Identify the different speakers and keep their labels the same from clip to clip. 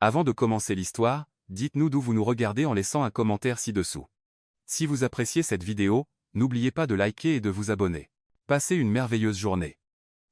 Speaker 1: Avant de commencer l'histoire, dites-nous d'où vous nous regardez en laissant un commentaire ci-dessous. Si vous appréciez cette vidéo, n'oubliez pas de liker et de vous abonner. Passez une merveilleuse journée.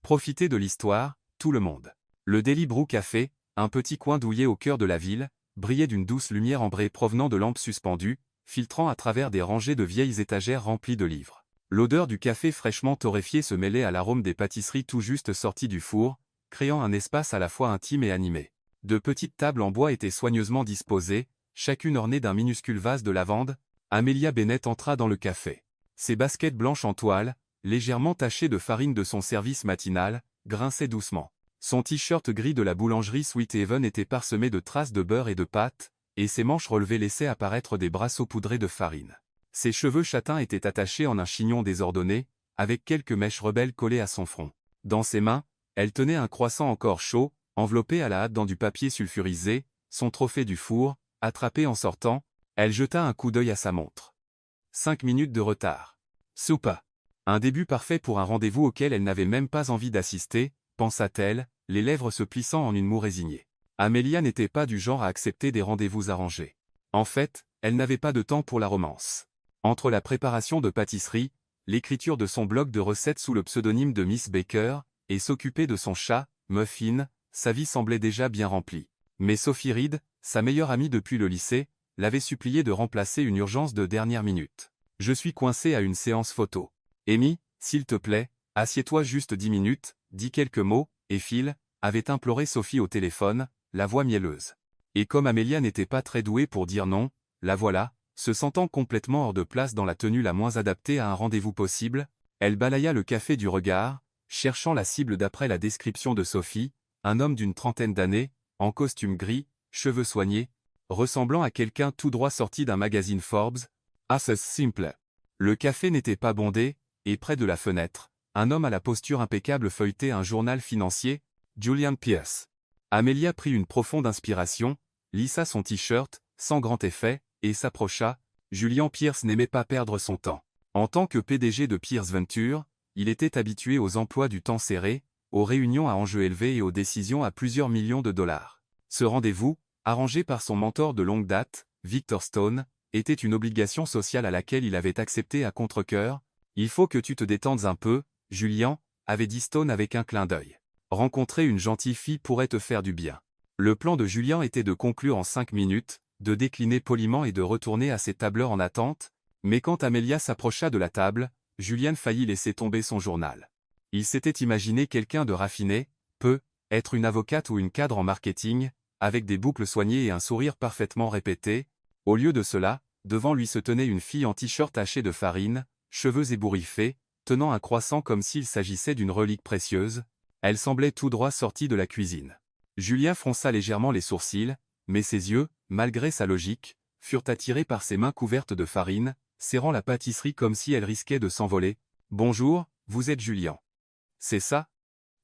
Speaker 1: Profitez de l'histoire, tout le monde. Le Daily Brew Café, un petit coin douillet au cœur de la ville, brillait d'une douce lumière ambrée provenant de lampes suspendues, filtrant à travers des rangées de vieilles étagères remplies de livres. L'odeur du café fraîchement torréfié se mêlait à l'arôme des pâtisseries tout juste sorties du four, créant un espace à la fois intime et animé. De petites tables en bois étaient soigneusement disposées, chacune ornée d'un minuscule vase de lavande. Amelia Bennett entra dans le café. Ses baskets blanches en toile, légèrement tachées de farine de son service matinal, grinçaient doucement. Son t-shirt gris de la boulangerie Sweet Haven était parsemé de traces de beurre et de pâte, et ses manches relevées laissaient apparaître des bras saupoudrés de farine. Ses cheveux châtains étaient attachés en un chignon désordonné, avec quelques mèches rebelles collées à son front. Dans ses mains, elle tenait un croissant encore chaud, enveloppé à la hâte dans du papier sulfurisé, son trophée du four, attrapé en sortant. Elle jeta un coup d'œil à sa montre. 5 minutes de retard. Soupa. Un début parfait pour un rendez-vous auquel elle n'avait même pas envie d'assister, pensa-t-elle, les lèvres se plissant en une moue résignée. Amelia n'était pas du genre à accepter des rendez-vous arrangés. En fait, elle n'avait pas de temps pour la romance. Entre la préparation de pâtisserie, l'écriture de son blog de recettes sous le pseudonyme de Miss Baker, et s'occuper de son chat, Muffin, sa vie semblait déjà bien remplie. Mais Sophie Reed, sa meilleure amie depuis le lycée, l'avait supplié de remplacer une urgence de dernière minute. « Je suis coincé à une séance photo. Amy, s'il te plaît, assieds-toi juste 10 minutes, dis quelques mots, et file », avait imploré Sophie au téléphone, la voix mielleuse. Et comme Amelia n'était pas très douée pour dire non, la voilà, se sentant complètement hors de place dans la tenue la moins adaptée à un rendez-vous possible, elle balaya le café du regard, cherchant la cible d'après la description de Sophie, un homme d'une trentaine d'années, en costume gris, cheveux soignés, ressemblant à quelqu'un tout droit sorti d'un magazine Forbes. Assez simple. Le café n'était pas bondé, et près de la fenêtre, un homme à la posture impeccable feuilletait un journal financier, Julian Pierce. Amelia prit une profonde inspiration, lissa son t-shirt, sans grand effet, et s'approcha. Julian Pierce n'aimait pas perdre son temps. En tant que PDG de Pierce Venture, il était habitué aux emplois du temps serré, aux réunions à enjeux élevés et aux décisions à plusieurs millions de dollars. Ce rendez-vous, arrangé par son mentor de longue date, Victor Stone, était une obligation sociale à laquelle il avait accepté à contre-cœur. « Il faut que tu te détendes un peu, Julian », avait dit Stone avec un clin d'œil. Rencontrer une gentille fille pourrait te faire du bien. Le plan de Julian était de conclure en 5 minutes, de décliner poliment et de retourner à ses tableurs en attente, mais quand Amelia s'approcha de la table, Julian faillit laisser tomber son journal. Il s'était imaginé quelqu'un de raffiné, être une avocate ou une cadre en marketing, avec des boucles soignées et un sourire parfaitement répété. Au lieu de cela, devant lui se tenait une fille en t-shirt taché de farine, cheveux ébouriffés, tenant un croissant comme s'il s'agissait d'une relique précieuse. Elle semblait tout droit sortie de la cuisine. Julia fronça légèrement les sourcils, mais ses yeux, malgré sa logique, furent attirés par ses mains couvertes de farine, serrant la pâtisserie comme si elle risquait de s'envoler. « Bonjour, vous êtes Julian. »« C'est ça ?»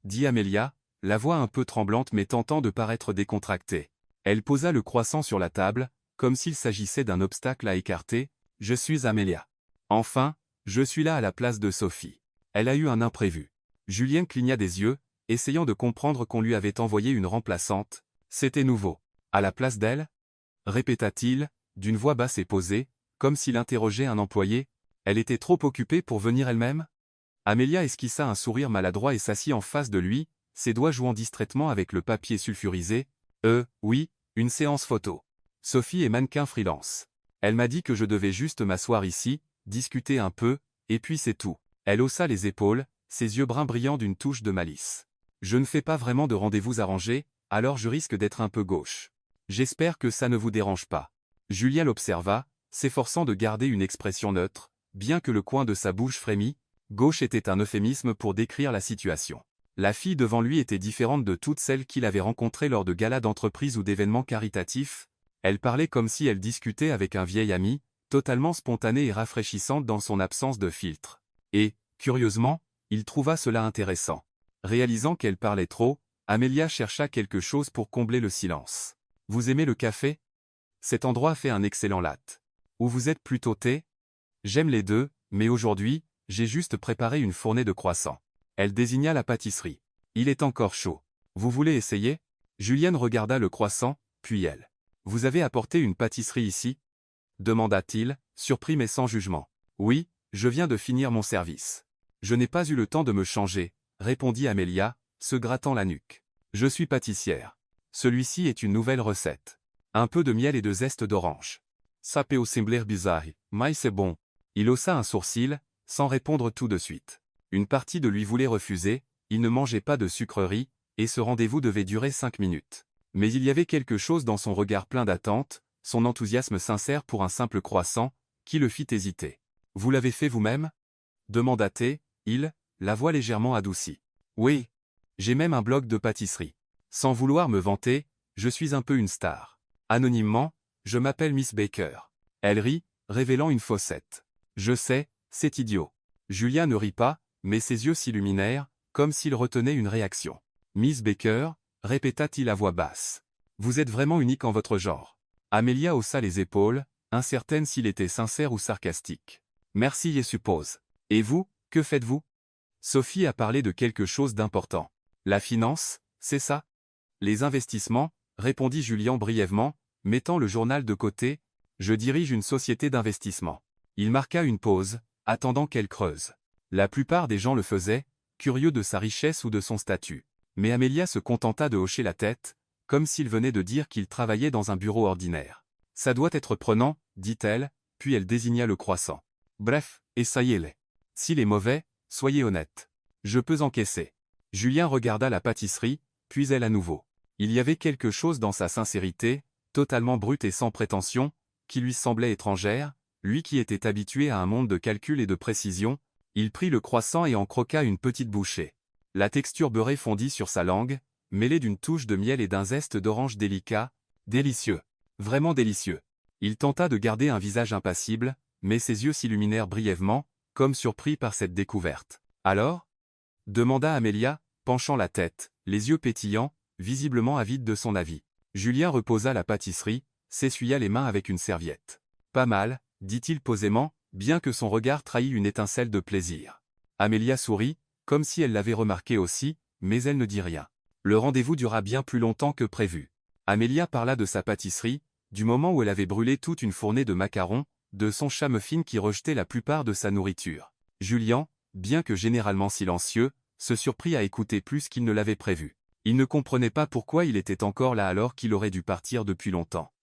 Speaker 1: dit Amelia, la voix un peu tremblante mais tentant de paraître décontractée. Elle posa le croissant sur la table, comme s'il s'agissait d'un obstacle à écarter. « Je suis Amelia. Enfin, je suis là à la place de Sophie. Elle a eu un imprévu. » Julien cligna des yeux, essayant de comprendre qu'on lui avait envoyé une remplaçante. C'était nouveau. « À la place d'elle » répéta-t-il, d'une voix basse et posée, comme s'il interrogeait un employé. Elle était trop occupée pour venir elle-même. Amelia esquissa un sourire maladroit et s'assit en face de lui, ses doigts jouant distraitement avec le papier sulfurisé. « Oui, une séance photo. Sophie est mannequin freelance. Elle m'a dit que je devais juste m'asseoir ici, discuter un peu, et puis c'est tout. » Elle haussa les épaules, ses yeux bruns brillant d'une touche de malice. « Je ne fais pas vraiment de rendez-vous arrangés, alors je risque d'être un peu gauche. J'espère que ça ne vous dérange pas. » Julien l'observa, s'efforçant de garder une expression neutre, bien que le coin de sa bouche frémît. Gauche était un euphémisme pour décrire la situation. La fille devant lui était différente de toutes celles qu'il avait rencontrées lors de galas d'entreprise ou d'événements caritatifs. Elle parlait comme si elle discutait avec un vieil ami, totalement spontanée et rafraîchissante dans son absence de filtre. Et, curieusement, il trouva cela intéressant. Réalisant qu'elle parlait trop, Amelia chercha quelque chose pour combler le silence. « Vous aimez le café ? Cet endroit fait un excellent latte. Ou vous êtes plutôt thé ? J'aime les deux, mais aujourd'hui, j'ai juste préparé une fournée de croissants. » Elle désigna la pâtisserie. « Il est encore chaud. Vous voulez essayer ?» Julienne regarda le croissant, puis elle. Vous avez apporté une pâtisserie ici? Demanda-t-il, surpris mais sans jugement. Oui, je viens de finir mon service. Je n'ai pas eu le temps de me changer, répondit Amelia, se grattant la nuque. Je suis pâtissière. Celui-ci est une nouvelle recette. Un peu de miel et de zeste d'orange. Ça peut sembler bizarre, mais c'est bon. Il haussa un sourcil, sans répondre tout de suite. Une partie de lui voulait refuser, il ne mangeait pas de sucreries, et ce rendez-vous devait durer 5 minutes. Mais il y avait quelque chose dans son regard plein d'attente, son enthousiasme sincère pour un simple croissant, qui le fit hésiter. Vous l'avez fait vous-même? Demanda-t-il, la voix légèrement adoucie. Oui. J'ai même un blog de pâtisserie. Sans vouloir me vanter, je suis un peu une star. Anonymement, je m'appelle Miss Baker. Elle rit, révélant une faussette. Je sais, c'est idiot. Julien ne rit pas, mais ses yeux s'illuminèrent, comme s'il retenait une réaction. Miss Baker, répéta-t-il à voix basse. Vous êtes vraiment unique en votre genre. Amelia haussa les épaules, incertaine s'il était sincère ou sarcastique. Merci je suppose. Et vous, que faites-vous? Sophie a parlé de quelque chose d'important. La finance, c'est ça? Les investissements, répondit Julien brièvement, mettant le journal de côté. Je dirige une société d'investissement. Il marqua une pause, attendant qu'elle creuse. La plupart des gens le faisaient, curieux de sa richesse ou de son statut. Mais Amelia se contenta de hocher la tête, comme s'il venait de dire qu'il travaillait dans un bureau ordinaire. Ça doit être prenant, dit-elle, puis elle désigna le croissant. Bref, essayez-les. S'il est mauvais, soyez honnête. Je peux encaisser. Julien regarda la pâtisserie, puis elle à nouveau. Il y avait quelque chose dans sa sincérité, totalement brute et sans prétention, qui lui semblait étrangère, lui qui était habitué à un monde de calcul et de précision. Il prit le croissant et en croqua une petite bouchée. La texture beurrée fondit sur sa langue, mêlée d'une touche de miel et d'un zeste d'orange délicat, délicieux. Vraiment délicieux. Il tenta de garder un visage impassible, mais ses yeux s'illuminèrent brièvement, comme surpris par cette découverte. Alors? Demanda Amelia, penchant la tête, les yeux pétillants, visiblement avide de son avis. Julien reposa la pâtisserie, s'essuya les mains avec une serviette. Pas mal, dit-il posément, bien que son regard trahît une étincelle de plaisir. Amelia sourit, comme si elle l'avait remarqué aussi, mais elle ne dit rien. Le rendez-vous dura bien plus longtemps que prévu. Amelia parla de sa pâtisserie, du moment où elle avait brûlé toute une fournée de macarons, de son chat muffin qui rejetait la plupart de sa nourriture. Julien, bien que généralement silencieux, se surprit à écouter plus qu'il ne l'avait prévu. Il ne comprenait pas pourquoi il était encore là alors qu'il aurait dû partir depuis longtemps.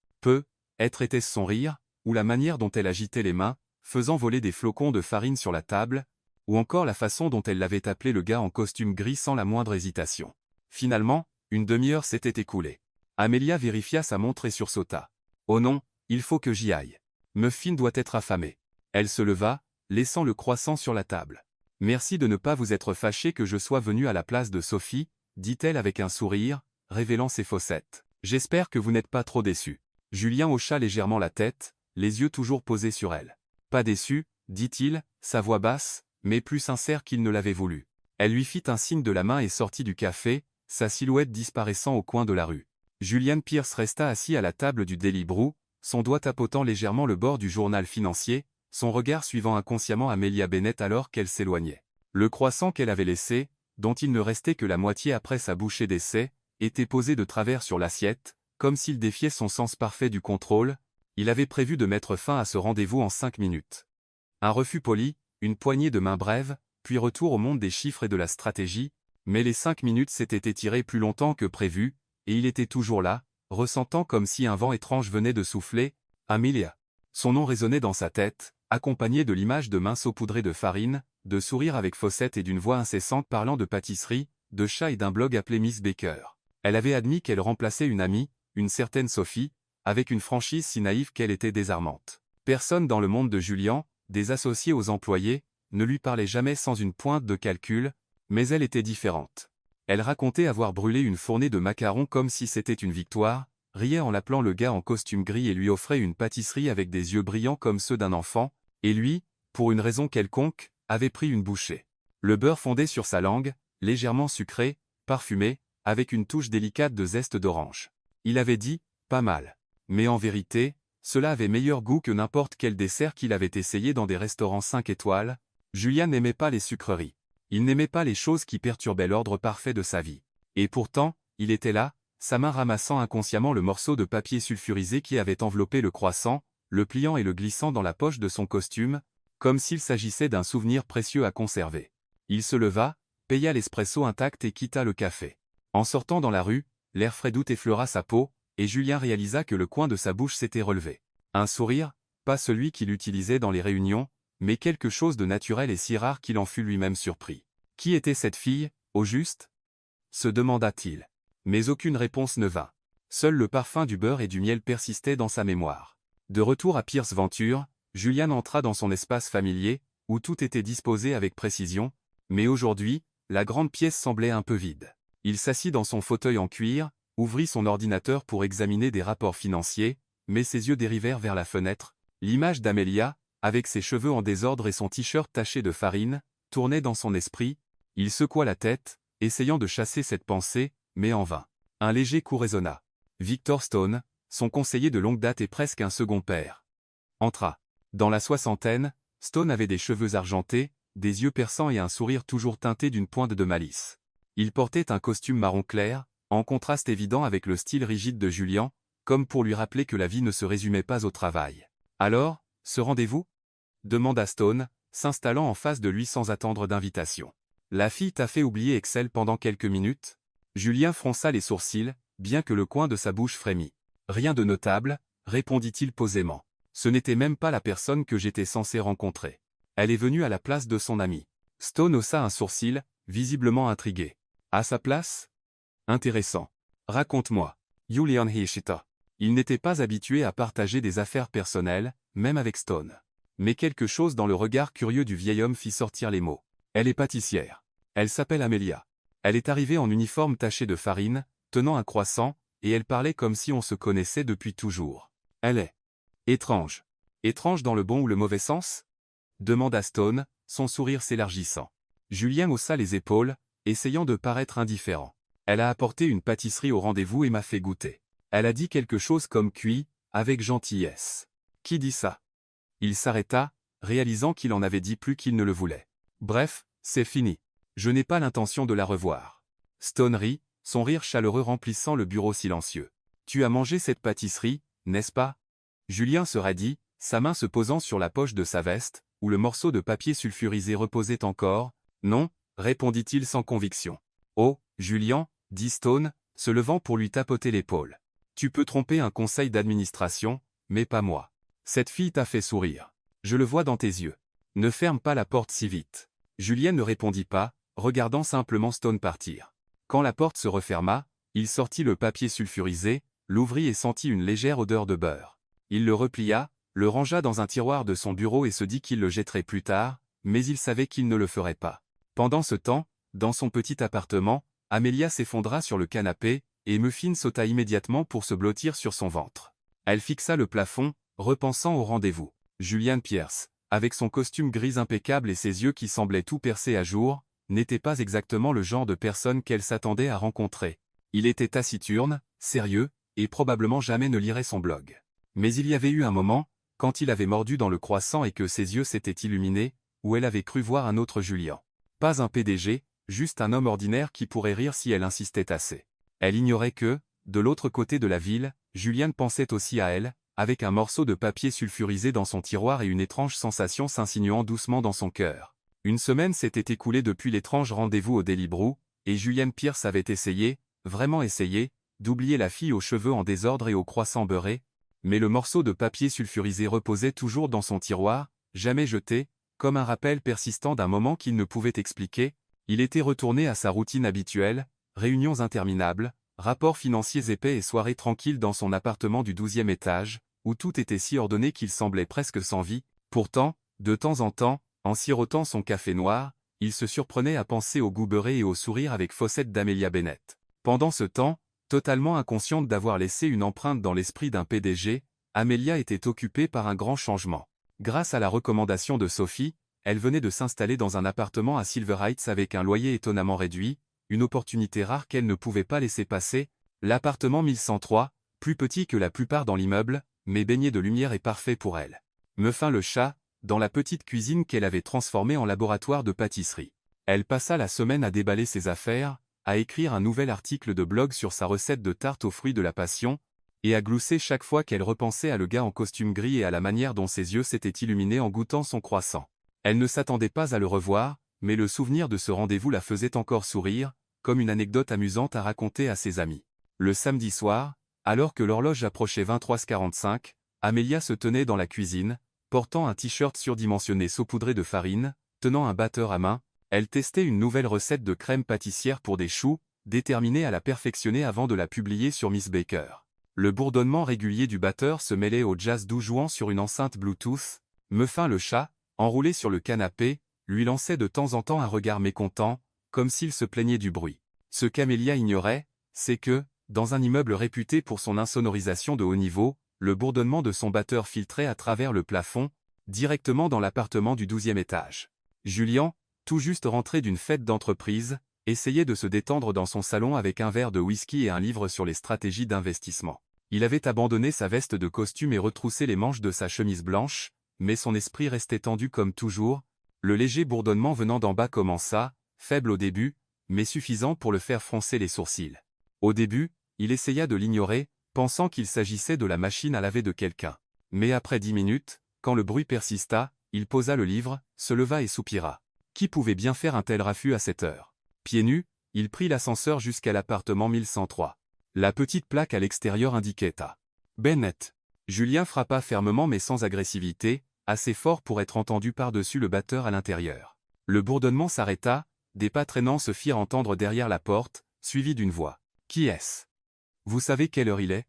Speaker 1: Être était-ce son rire, ou la manière dont elle agitait les mains, faisant voler des flocons de farine sur la table, ou encore la façon dont elle l'avait appelé le gars en costume gris sans la moindre hésitation. Finalement, une demi-heure s'était écoulée. Amelia vérifia sa montre et sursauta. Oh non, il faut que j'y aille. Muffin doit être affamé. Elle se leva, laissant le croissant sur la table. Merci de ne pas vous être fâché que je sois venue à la place de Sophie, dit-elle avec un sourire, révélant ses fossettes. J'espère que vous n'êtes pas trop déçu. Julien hocha légèrement la tête, les yeux toujours posés sur elle. Pas déçu, dit-il, sa voix basse, mais plus sincère qu'il ne l'avait voulu. Elle lui fit un signe de la main et sortit du café, sa silhouette disparaissant au coin de la rue. Julian Pierce resta assis à la table du Daily Brew, son doigt tapotant légèrement le bord du journal financier, son regard suivant inconsciemment Amelia Bennett alors qu'elle s'éloignait. Le croissant qu'elle avait laissé, dont il ne restait que la moitié après sa bouchée d'essai, était posé de travers sur l'assiette, comme s'il défiait son sens parfait du contrôle. Il avait prévu de mettre fin à ce rendez-vous en 5 minutes. Un refus poli, une poignée de main brève, puis retour au monde des chiffres et de la stratégie, mais les 5 minutes s'étaient étirées plus longtemps que prévu, et il était toujours là, ressentant comme si un vent étrange venait de souffler. Amelia. Son nom résonnait dans sa tête, accompagné de l'image de mains saupoudrées de farine, de sourires avec fossettes et d'une voix incessante parlant de pâtisserie, de chat et d'un blog appelé Miss Baker. Elle avait admis qu'elle remplaçait une amie, une certaine Sophie, avec une franchise si naïve qu'elle était désarmante. Personne dans le monde de Julien, des associés aux employés, ne lui parlait jamais sans une pointe de calcul, mais elle était différente. Elle racontait avoir brûlé une fournée de macarons comme si c'était une victoire, riait en l'appelant le gars en costume gris et lui offrait une pâtisserie avec des yeux brillants comme ceux d'un enfant, et lui, pour une raison quelconque, avait pris une bouchée. Le beurre fondait sur sa langue, légèrement sucré, parfumé, avec une touche délicate de zeste d'orange. Il avait dit, pas mal. Mais en vérité, cela avait meilleur goût que n'importe quel dessert qu'il avait essayé dans des restaurants 5 étoiles. Julien n'aimait pas les sucreries. Il n'aimait pas les choses qui perturbaient l'ordre parfait de sa vie. Et pourtant, il était là, sa main ramassant inconsciemment le morceau de papier sulfurisé qui avait enveloppé le croissant, le pliant et le glissant dans la poche de son costume, comme s'il s'agissait d'un souvenir précieux à conserver. Il se leva, paya l'espresso intact et quitta le café. En sortant dans la rue, l'air frais d'août effleura sa peau, et Julien réalisa que le coin de sa bouche s'était relevé. Un sourire, pas celui qu'il utilisait dans les réunions, mais quelque chose de naturel et si rare qu'il en fut lui-même surpris. Qui était cette fille, au juste? Se demanda-t-il. Mais aucune réponse ne vint. Seul le parfum du beurre et du miel persistait dans sa mémoire. De retour à Pierce Venture, Julien entra dans son espace familier, où tout était disposé avec précision, mais aujourd'hui, la grande pièce semblait un peu vide. Il s'assit dans son fauteuil en cuir, ouvrit son ordinateur pour examiner des rapports financiers, mais ses yeux dérivèrent vers la fenêtre. L'image d'Amélia, avec ses cheveux en désordre et son t-shirt taché de farine, tournait dans son esprit. Il secoua la tête, essayant de chasser cette pensée, mais en vain. Un léger coup résonna. Victor Stone, son conseiller de longue date et presque un second père, entra. Dans la soixantaine, Stone avait des cheveux argentés, des yeux perçants et un sourire toujours teinté d'une pointe de malice. Il portait un costume marron clair, en contraste évident avec le style rigide de Julien, comme pour lui rappeler que la vie ne se résumait pas au travail. « Alors, ce rendez-vous » demanda Stone, s'installant en face de lui sans attendre d'invitation. « La fille t'a fait oublier Excel pendant quelques minutes ?» Julien fronça les sourcils, bien que le coin de sa bouche frémît. « Rien de notable, » répondit-il posément. « Ce n'était même pas la personne que j'étais censé rencontrer. Elle est venue à la place de son ami. » Stone haussa un sourcil, visiblement intrigué. « À sa place ? Intéressant. Raconte-moi. » Julian Hishita. Il n'était pas habitué à partager des affaires personnelles, même avec Stone. Mais quelque chose dans le regard curieux du vieil homme fit sortir les mots. « Elle est pâtissière. Elle s'appelle Amélia. Elle est arrivée en uniforme taché de farine, tenant un croissant, et elle parlait comme si on se connaissait depuis toujours. Elle est étrange. Étrange dans le bon ou le mauvais sens ? Demanda Stone, son sourire s'élargissant. Julien haussa les épaules, essayant de paraître indifférent. Elle a apporté une pâtisserie au rendez-vous et m'a fait goûter. Elle a dit quelque chose comme cuit, avec gentillesse. Qui dit ça ? Il s'arrêta, réalisant qu'il en avait dit plus qu'il ne le voulait. Bref, c'est fini. Je n'ai pas l'intention de la revoir. Stone rit, son rire chaleureux remplissant le bureau silencieux. Tu as mangé cette pâtisserie, n'est-ce pas ? Julien se raidit, sa main se posant sur la poche de sa veste, où le morceau de papier sulfurisé reposait encore. Non, répondit-il sans conviction. Oh, Julien, dit Stone, se levant pour lui tapoter l'épaule. Tu peux tromper un conseil d'administration, mais pas moi. Cette fille t'a fait sourire. Je le vois dans tes yeux. Ne ferme pas la porte si vite. Julien ne répondit pas, regardant simplement Stone partir. Quand la porte se referma, il sortit le papier sulfurisé, l'ouvrit et sentit une légère odeur de beurre. Il le replia, le rangea dans un tiroir de son bureau et se dit qu'il le jetterait plus tard, mais il savait qu'il ne le ferait pas. Pendant ce temps, dans son petit appartement, Amélia s'effondra sur le canapé, et Muffin sauta immédiatement pour se blottir sur son ventre. Elle fixa le plafond, repensant au rendez-vous. Julian Pierce, avec son costume gris impeccable et ses yeux qui semblaient tout percés à jour, n'était pas exactement le genre de personne qu'elle s'attendait à rencontrer. Il était taciturne, sérieux, et probablement jamais ne lirait son blog. Mais il y avait eu un moment, quand il avait mordu dans le croissant et que ses yeux s'étaient illuminés, où elle avait cru voir un autre Julien. Pas un PDG, juste un homme ordinaire qui pourrait rire si elle insistait assez. Elle ignorait que, de l'autre côté de la ville, Julian pensait aussi à elle, avec un morceau de papier sulfurisé dans son tiroir et une étrange sensation s'insinuant doucement dans son cœur. Une semaine s'était écoulée depuis l'étrange rendez-vous au Daily Brew, et Julian Pierce avait essayé, vraiment essayé, d'oublier la fille aux cheveux en désordre et au croissant beurré, mais le morceau de papier sulfurisé reposait toujours dans son tiroir, jamais jeté, comme un rappel persistant d'un moment qu'il ne pouvait expliquer. Il était retourné à sa routine habituelle, réunions interminables, rapports financiers épais et soirées tranquilles dans son appartement du 12e étage, où tout était si ordonné qu'il semblait presque sans vie. Pourtant, de temps en temps, en sirotant son café noir, il se surprenait à penser au goût beurré et au sourire avec Fawcett d'Amelia Bennett. Pendant ce temps, totalement inconsciente d'avoir laissé une empreinte dans l'esprit d'un PDG, Amelia était occupée par un grand changement. Grâce à la recommandation de Sophie, elle venait de s'installer dans un appartement à Silver Heights avec un loyer étonnamment réduit, une opportunité rare qu'elle ne pouvait pas laisser passer. L'appartement 1103, plus petit que la plupart dans l'immeuble, mais baigné de lumière et parfait pour elle. Muffin le chat, dans la petite cuisine qu'elle avait transformée en laboratoire de pâtisserie. Elle passa la semaine à déballer ses affaires, à écrire un nouvel article de blog sur sa recette de tarte aux fruits de la passion, et à glousser chaque fois qu'elle repensait à le gars en costume gris et à la manière dont ses yeux s'étaient illuminés en goûtant son croissant. Elle ne s'attendait pas à le revoir, mais le souvenir de ce rendez-vous la faisait encore sourire, comme une anecdote amusante à raconter à ses amis. Le samedi soir, alors que l'horloge approchait 23h45, Amelia se tenait dans la cuisine, portant un t-shirt surdimensionné saupoudré de farine, tenant un batteur à main. Elle testait une nouvelle recette de crème pâtissière pour des choux, déterminée à la perfectionner avant de la publier sur Miss Baker. Le bourdonnement régulier du batteur se mêlait au jazz doux jouant sur une enceinte Bluetooth. Muffin le chat, enroulé sur le canapé, lui lançait de temps en temps un regard mécontent, comme s'il se plaignait du bruit. Ce qu'Amelia ignorait, c'est que, dans un immeuble réputé pour son insonorisation de haut niveau, le bourdonnement de son batteur filtrait à travers le plafond, directement dans l'appartement du 12e étage. Julian, tout juste rentré d'une fête d'entreprise, essayait de se détendre dans son salon avec un verre de whisky et un livre sur les stratégies d'investissement. Il avait abandonné sa veste de costume et retroussé les manches de sa chemise blanche, mais son esprit restait tendu comme toujours. Le léger bourdonnement venant d'en bas commença, faible au début, mais suffisant pour le faire froncer les sourcils. Au début, il essaya de l'ignorer, pensant qu'il s'agissait de la machine à laver de quelqu'un. Mais après 10 minutes, quand le bruit persista, il posa le livre, se leva et soupira. Qui pouvait bien faire un tel raffut à cette heure? Pieds nus, il prit l'ascenseur jusqu'à l'appartement 1103. La petite plaque à l'extérieur indiquait à Bennett. Julien frappa fermement mais sans agressivité, assez fort pour être entendu par-dessus le batteur à l'intérieur. Le bourdonnement s'arrêta, des pas traînants se firent entendre derrière la porte, suivis d'une voix. « Qui est-ce? Vous savez quelle heure il est »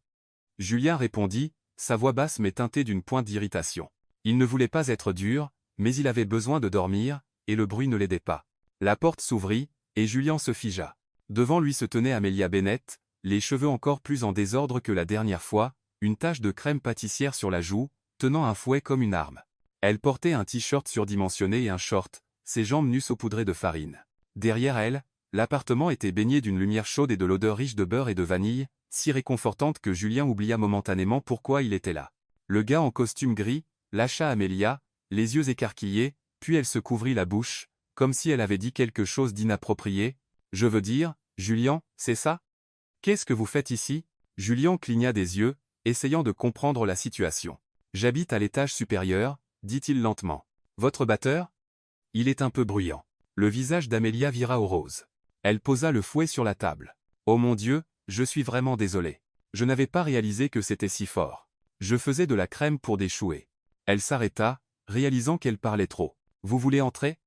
Speaker 1: Julien répondit, sa voix basse mais teintée d'une pointe d'irritation. Il ne voulait pas être dur, mais il avait besoin de dormir, et le bruit ne l'aidait pas. La porte s'ouvrit, et Julien se figea. Devant lui se tenait Amelia Bennett, les cheveux encore plus en désordre que la dernière fois, une tache de crème pâtissière sur la joue, tenant un fouet comme une arme. Elle portait un t-shirt surdimensionné et un short, ses jambes nues saupoudrées de farine. Derrière elle, l'appartement était baigné d'une lumière chaude et de l'odeur riche de beurre et de vanille, si réconfortante que Julien oublia momentanément pourquoi il était là. Le gars en costume gris lâcha Amelia, les yeux écarquillés, puis elle se couvrit la bouche, comme si elle avait dit quelque chose d'inapproprié. « Je veux dire, Julien, c'est ça? Qu'est-ce que vous faites ici » Julien cligna des yeux, essayant de comprendre la situation. « J'habite à l'étage supérieur, » dit-il lentement. « Votre batteur ? Il est un peu bruyant. » Le visage d'Amelia vira au rose. Elle posa le fouet sur la table. « Oh mon Dieu, je suis vraiment désolé. Je n'avais pas réalisé que c'était si fort. Je faisais de la crème pour déchouer. » Elle s'arrêta, réalisant qu'elle parlait trop. « Vous voulez entrer ?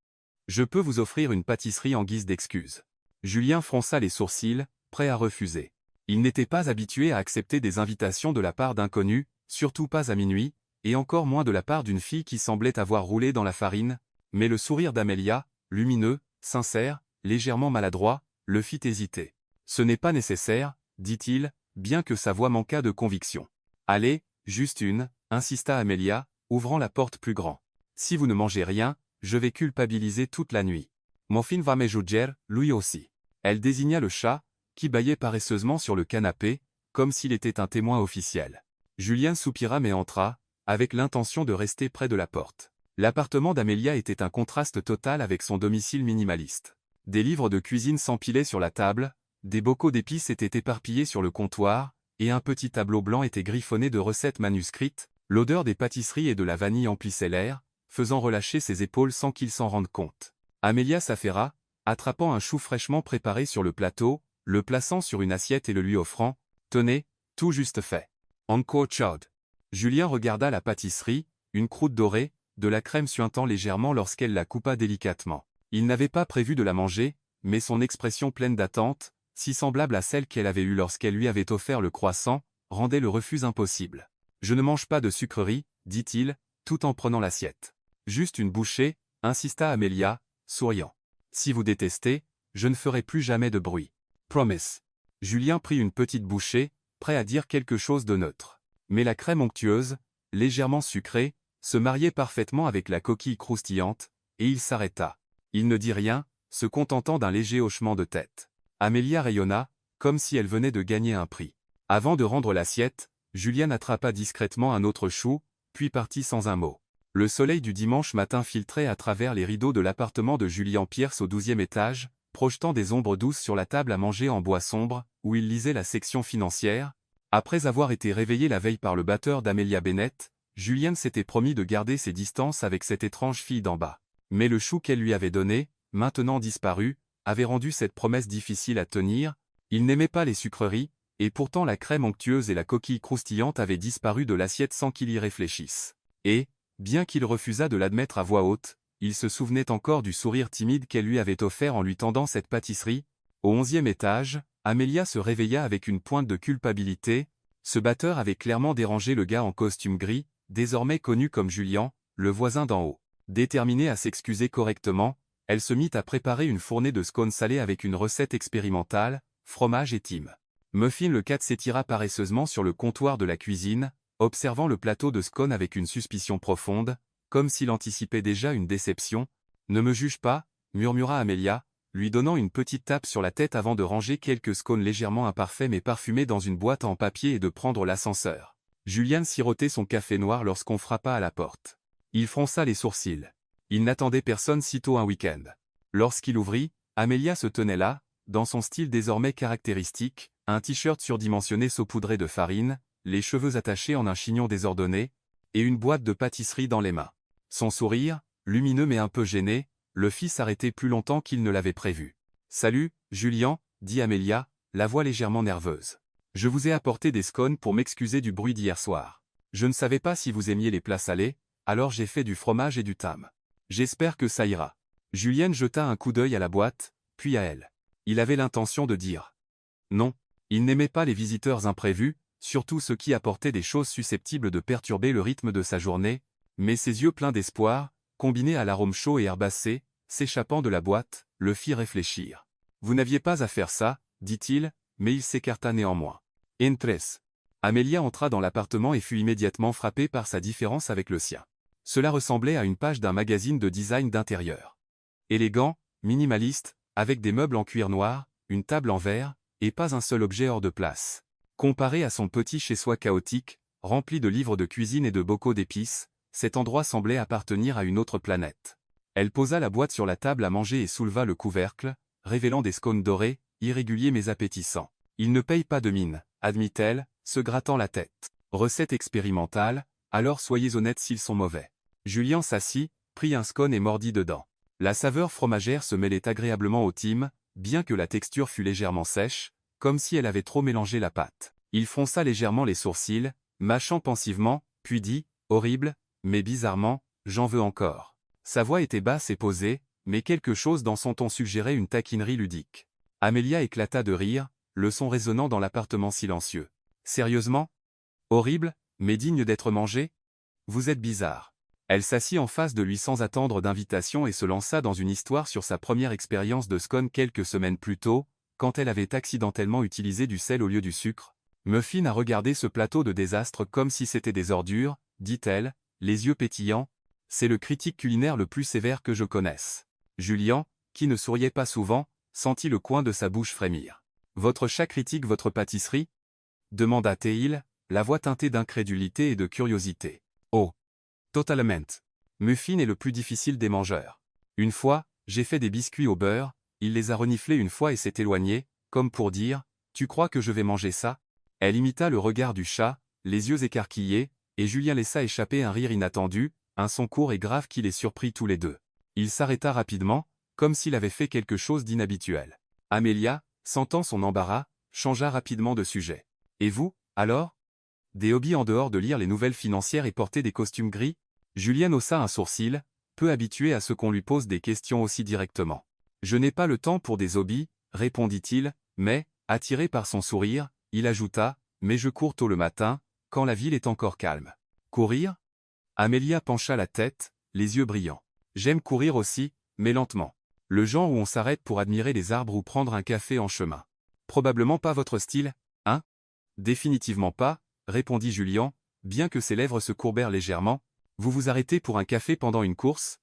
Speaker 1: Je peux vous offrir une pâtisserie en guise d'excuse. » Julien fronça les sourcils, prêt à refuser. Il n'était pas habitué à accepter des invitations de la part d'inconnus, surtout pas à minuit, et encore moins de la part d'une fille qui semblait avoir roulé dans la farine, mais le sourire d'Amelia, lumineux, sincère, légèrement maladroit, le fit hésiter. « Ce n'est pas nécessaire, » dit-il, bien que sa voix manquât de conviction. « Allez, juste une, » insista Amelia, ouvrant la porte plus grand. « Si vous ne mangez rien, je vais culpabiliser toute la nuit. Mon fin va me juger, lui aussi. » Elle désigna le chat, qui bâillait paresseusement sur le canapé, comme s'il était un témoin officiel. Julien soupira mais entra, avec l'intention de rester près de la porte. L'appartement d'Amelia était un contraste total avec son domicile minimaliste. Des livres de cuisine s'empilaient sur la table, des bocaux d'épices étaient éparpillés sur le comptoir, et un petit tableau blanc était griffonné de recettes manuscrites. L'odeur des pâtisseries et de la vanille emplissait l'air, faisant relâcher ses épaules sans qu'il s'en rende compte. Amelia s'affaira, attrapant un chou fraîchement préparé sur le plateau, le plaçant sur une assiette et le lui offrant. « Tenez, tout juste fait. Encore chaude. » Julien regarda la pâtisserie, une croûte dorée, de la crème suintant légèrement lorsqu'elle la coupa délicatement. Il n'avait pas prévu de la manger, mais son expression pleine d'attente, si semblable à celle qu'elle avait eue lorsqu'elle lui avait offert le croissant, rendait le refus impossible. « Je ne mange pas de sucreries, » dit-il, tout en prenant l'assiette. « Juste une bouchée, » insista Amelia, souriant. « Si vous détestez, je ne ferai plus jamais de bruit. Promise. » Julien prit une petite bouchée, prêt à dire quelque chose de neutre. Mais la crème onctueuse, légèrement sucrée, se mariait parfaitement avec la coquille croustillante, et il s'arrêta. Il ne dit rien, se contentant d'un léger hochement de tête. Amelia rayonna, comme si elle venait de gagner un prix. Avant de rendre l'assiette, Julien attrapa discrètement un autre chou, puis partit sans un mot. Le soleil du dimanche matin filtrait à travers les rideaux de l'appartement de Julien Pierce au 12e étage, projetant des ombres douces sur la table à manger en bois sombre, où il lisait la section financière. Après avoir été réveillé la veille par le batteur d'Amelia Bennett, Julien s'était promis de garder ses distances avec cette étrange fille d'en bas. Mais le chou qu'elle lui avait donné, maintenant disparu, avait rendu cette promesse difficile à tenir. Il n'aimait pas les sucreries, et pourtant la crème onctueuse et la coquille croustillante avaient disparu de l'assiette sans qu'il y réfléchisse. Et, bien qu'il refusât de l'admettre à voix haute, il se souvenait encore du sourire timide qu'elle lui avait offert en lui tendant cette pâtisserie. Au 11e étage, Amelia se réveilla avec une pointe de culpabilité. Ce batteur avait clairement dérangé le gars en costume gris, désormais connu comme Julien, le voisin d'en haut. Déterminée à s'excuser correctement, elle se mit à préparer une fournée de scones salés avec une recette expérimentale, fromage et thym. Muffin le 4 s'étira paresseusement sur le comptoir de la cuisine, observant le plateau de scones avec une suspicion profonde, comme s'il anticipait déjà une déception. « Ne me juge pas », murmura Amelia, lui donnant une petite tape sur la tête avant de ranger quelques scones légèrement imparfaits mais parfumés dans une boîte en papier et de prendre l'ascenseur. Julien sirotait son café noir lorsqu'on frappa à la porte. Il fronça les sourcils. Il n'attendait personne sitôt un week-end. Lorsqu'il ouvrit, Amelia se tenait là, dans son style désormais caractéristique, un t-shirt surdimensionné saupoudré de farine, les cheveux attachés en un chignon désordonné, et une boîte de pâtisserie dans les mains. Son sourire, lumineux mais un peu gêné, le fit s'arrêter plus longtemps qu'il ne l'avait prévu. « Salut, Julien », dit Amelia, la voix légèrement nerveuse. « Je vous ai apporté des scones pour m'excuser du bruit d'hier soir. Je ne savais pas si vous aimiez les plats salés, alors j'ai fait du fromage et du thym. J'espère que ça ira. » Julien jeta un coup d'œil à la boîte, puis à elle. Il avait l'intention de dire non. Il n'aimait pas les visiteurs imprévus, surtout ceux qui apportaient des choses susceptibles de perturber le rythme de sa journée, mais ses yeux pleins d'espoir, combinés à l'arôme chaud et herbacé, s'échappant de la boîte, le fit réfléchir. « Vous n'aviez pas à faire ça, » dit-il, mais il s'écarta néanmoins. « Entres. » Amelia entra dans l'appartement et fut immédiatement frappée par sa différence avec le sien. Cela ressemblait à une page d'un magazine de design d'intérieur. Élégant, minimaliste, avec des meubles en cuir noir, une table en verre, et pas un seul objet hors de place. Comparé à son petit chez-soi chaotique, rempli de livres de cuisine et de bocaux d'épices, cet endroit semblait appartenir à une autre planète. Elle posa la boîte sur la table à manger et souleva le couvercle, révélant des scones dorés, irréguliers mais appétissants. « Il ne paye pas de mine », admit-elle, se grattant la tête. « Recette expérimentale, alors soyez honnête s'ils sont mauvais. » Julien s'assit, prit un scone et mordit dedans. La saveur fromagère se mêlait agréablement au thym, bien que la texture fût légèrement sèche, comme si elle avait trop mélangé la pâte. Il fronça légèrement les sourcils, mâchant pensivement, puis dit « Horrible, mais bizarrement, j'en veux encore. » Sa voix était basse et posée, mais quelque chose dans son ton suggérait une taquinerie ludique. Amelia éclata de rire, le son résonnant dans l'appartement silencieux. « Sérieusement ? Horrible, mais digne d'être mangé ? Vous êtes bizarre. » Elle s'assit en face de lui sans attendre d'invitation et se lança dans une histoire sur sa première expérience de scone quelques semaines plus tôt, quand elle avait accidentellement utilisé du sel au lieu du sucre. Muffin a regardé ce plateau de désastre comme si c'était des ordures, dit-elle, les yeux pétillants. C'est le critique culinaire le plus sévère que je connaisse. Julien, qui ne souriait pas souvent, sentit le coin de sa bouche frémir. Votre chat critique votre pâtisserie ? Demanda-t-il, la voix teintée d'incrédulité et de curiosité. Oh! Totalement. Muffin est le plus difficile des mangeurs. Une fois, j'ai fait des biscuits au beurre, il les a reniflés une fois et s'est éloigné, comme pour dire « Tu crois que je vais manger ça ?» Elle imita le regard du chat, les yeux écarquillés, et Julien laissa échapper un rire inattendu, un son court et grave qui les surprit tous les deux. Il s'arrêta rapidement, comme s'il avait fait quelque chose d'inhabituel. Amelia, sentant son embarras, changea rapidement de sujet. « Et vous, alors ? Des hobbies en dehors de lire les nouvelles financières et porter des costumes gris ?» Julien haussa un sourcil, peu habitué à ce qu'on lui pose des questions aussi directement. « Je n'ai pas le temps pour des hobbies, » répondit-il, mais, attiré par son sourire, il ajouta, « Mais je cours tôt le matin, quand la ville est encore calme. » « Courir ?» Amelia pencha la tête, les yeux brillants. « J'aime courir aussi, mais lentement. Le genre où on s'arrête pour admirer les arbres ou prendre un café en chemin. Probablement pas votre style, hein ? » Définitivement pas, répondit Julien, bien que ses lèvres se courbèrent légèrement. Vous vous arrêtez pour un café pendant une course ?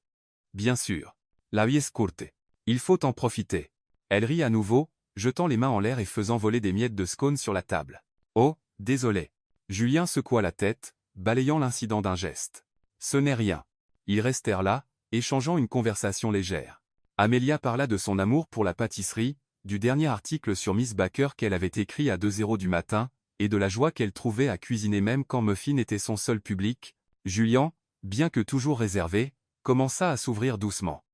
Speaker 1: Bien sûr. La vie est courte. Il faut en profiter. Elle rit à nouveau, jetant les mains en l'air et faisant voler des miettes de scone sur la table. Oh, désolé. Julien secoua la tête, balayant l'incident d'un geste. Ce n'est rien. Ils restèrent là, échangeant une conversation légère. Amelia parla de son amour pour la pâtisserie, du dernier article sur Miss Baker qu'elle avait écrit à 2 h du matin, et de la joie qu'elle trouvait à cuisiner même quand Muffin était son seul public. Julian, bien que toujours réservé, commença à s'ouvrir doucement.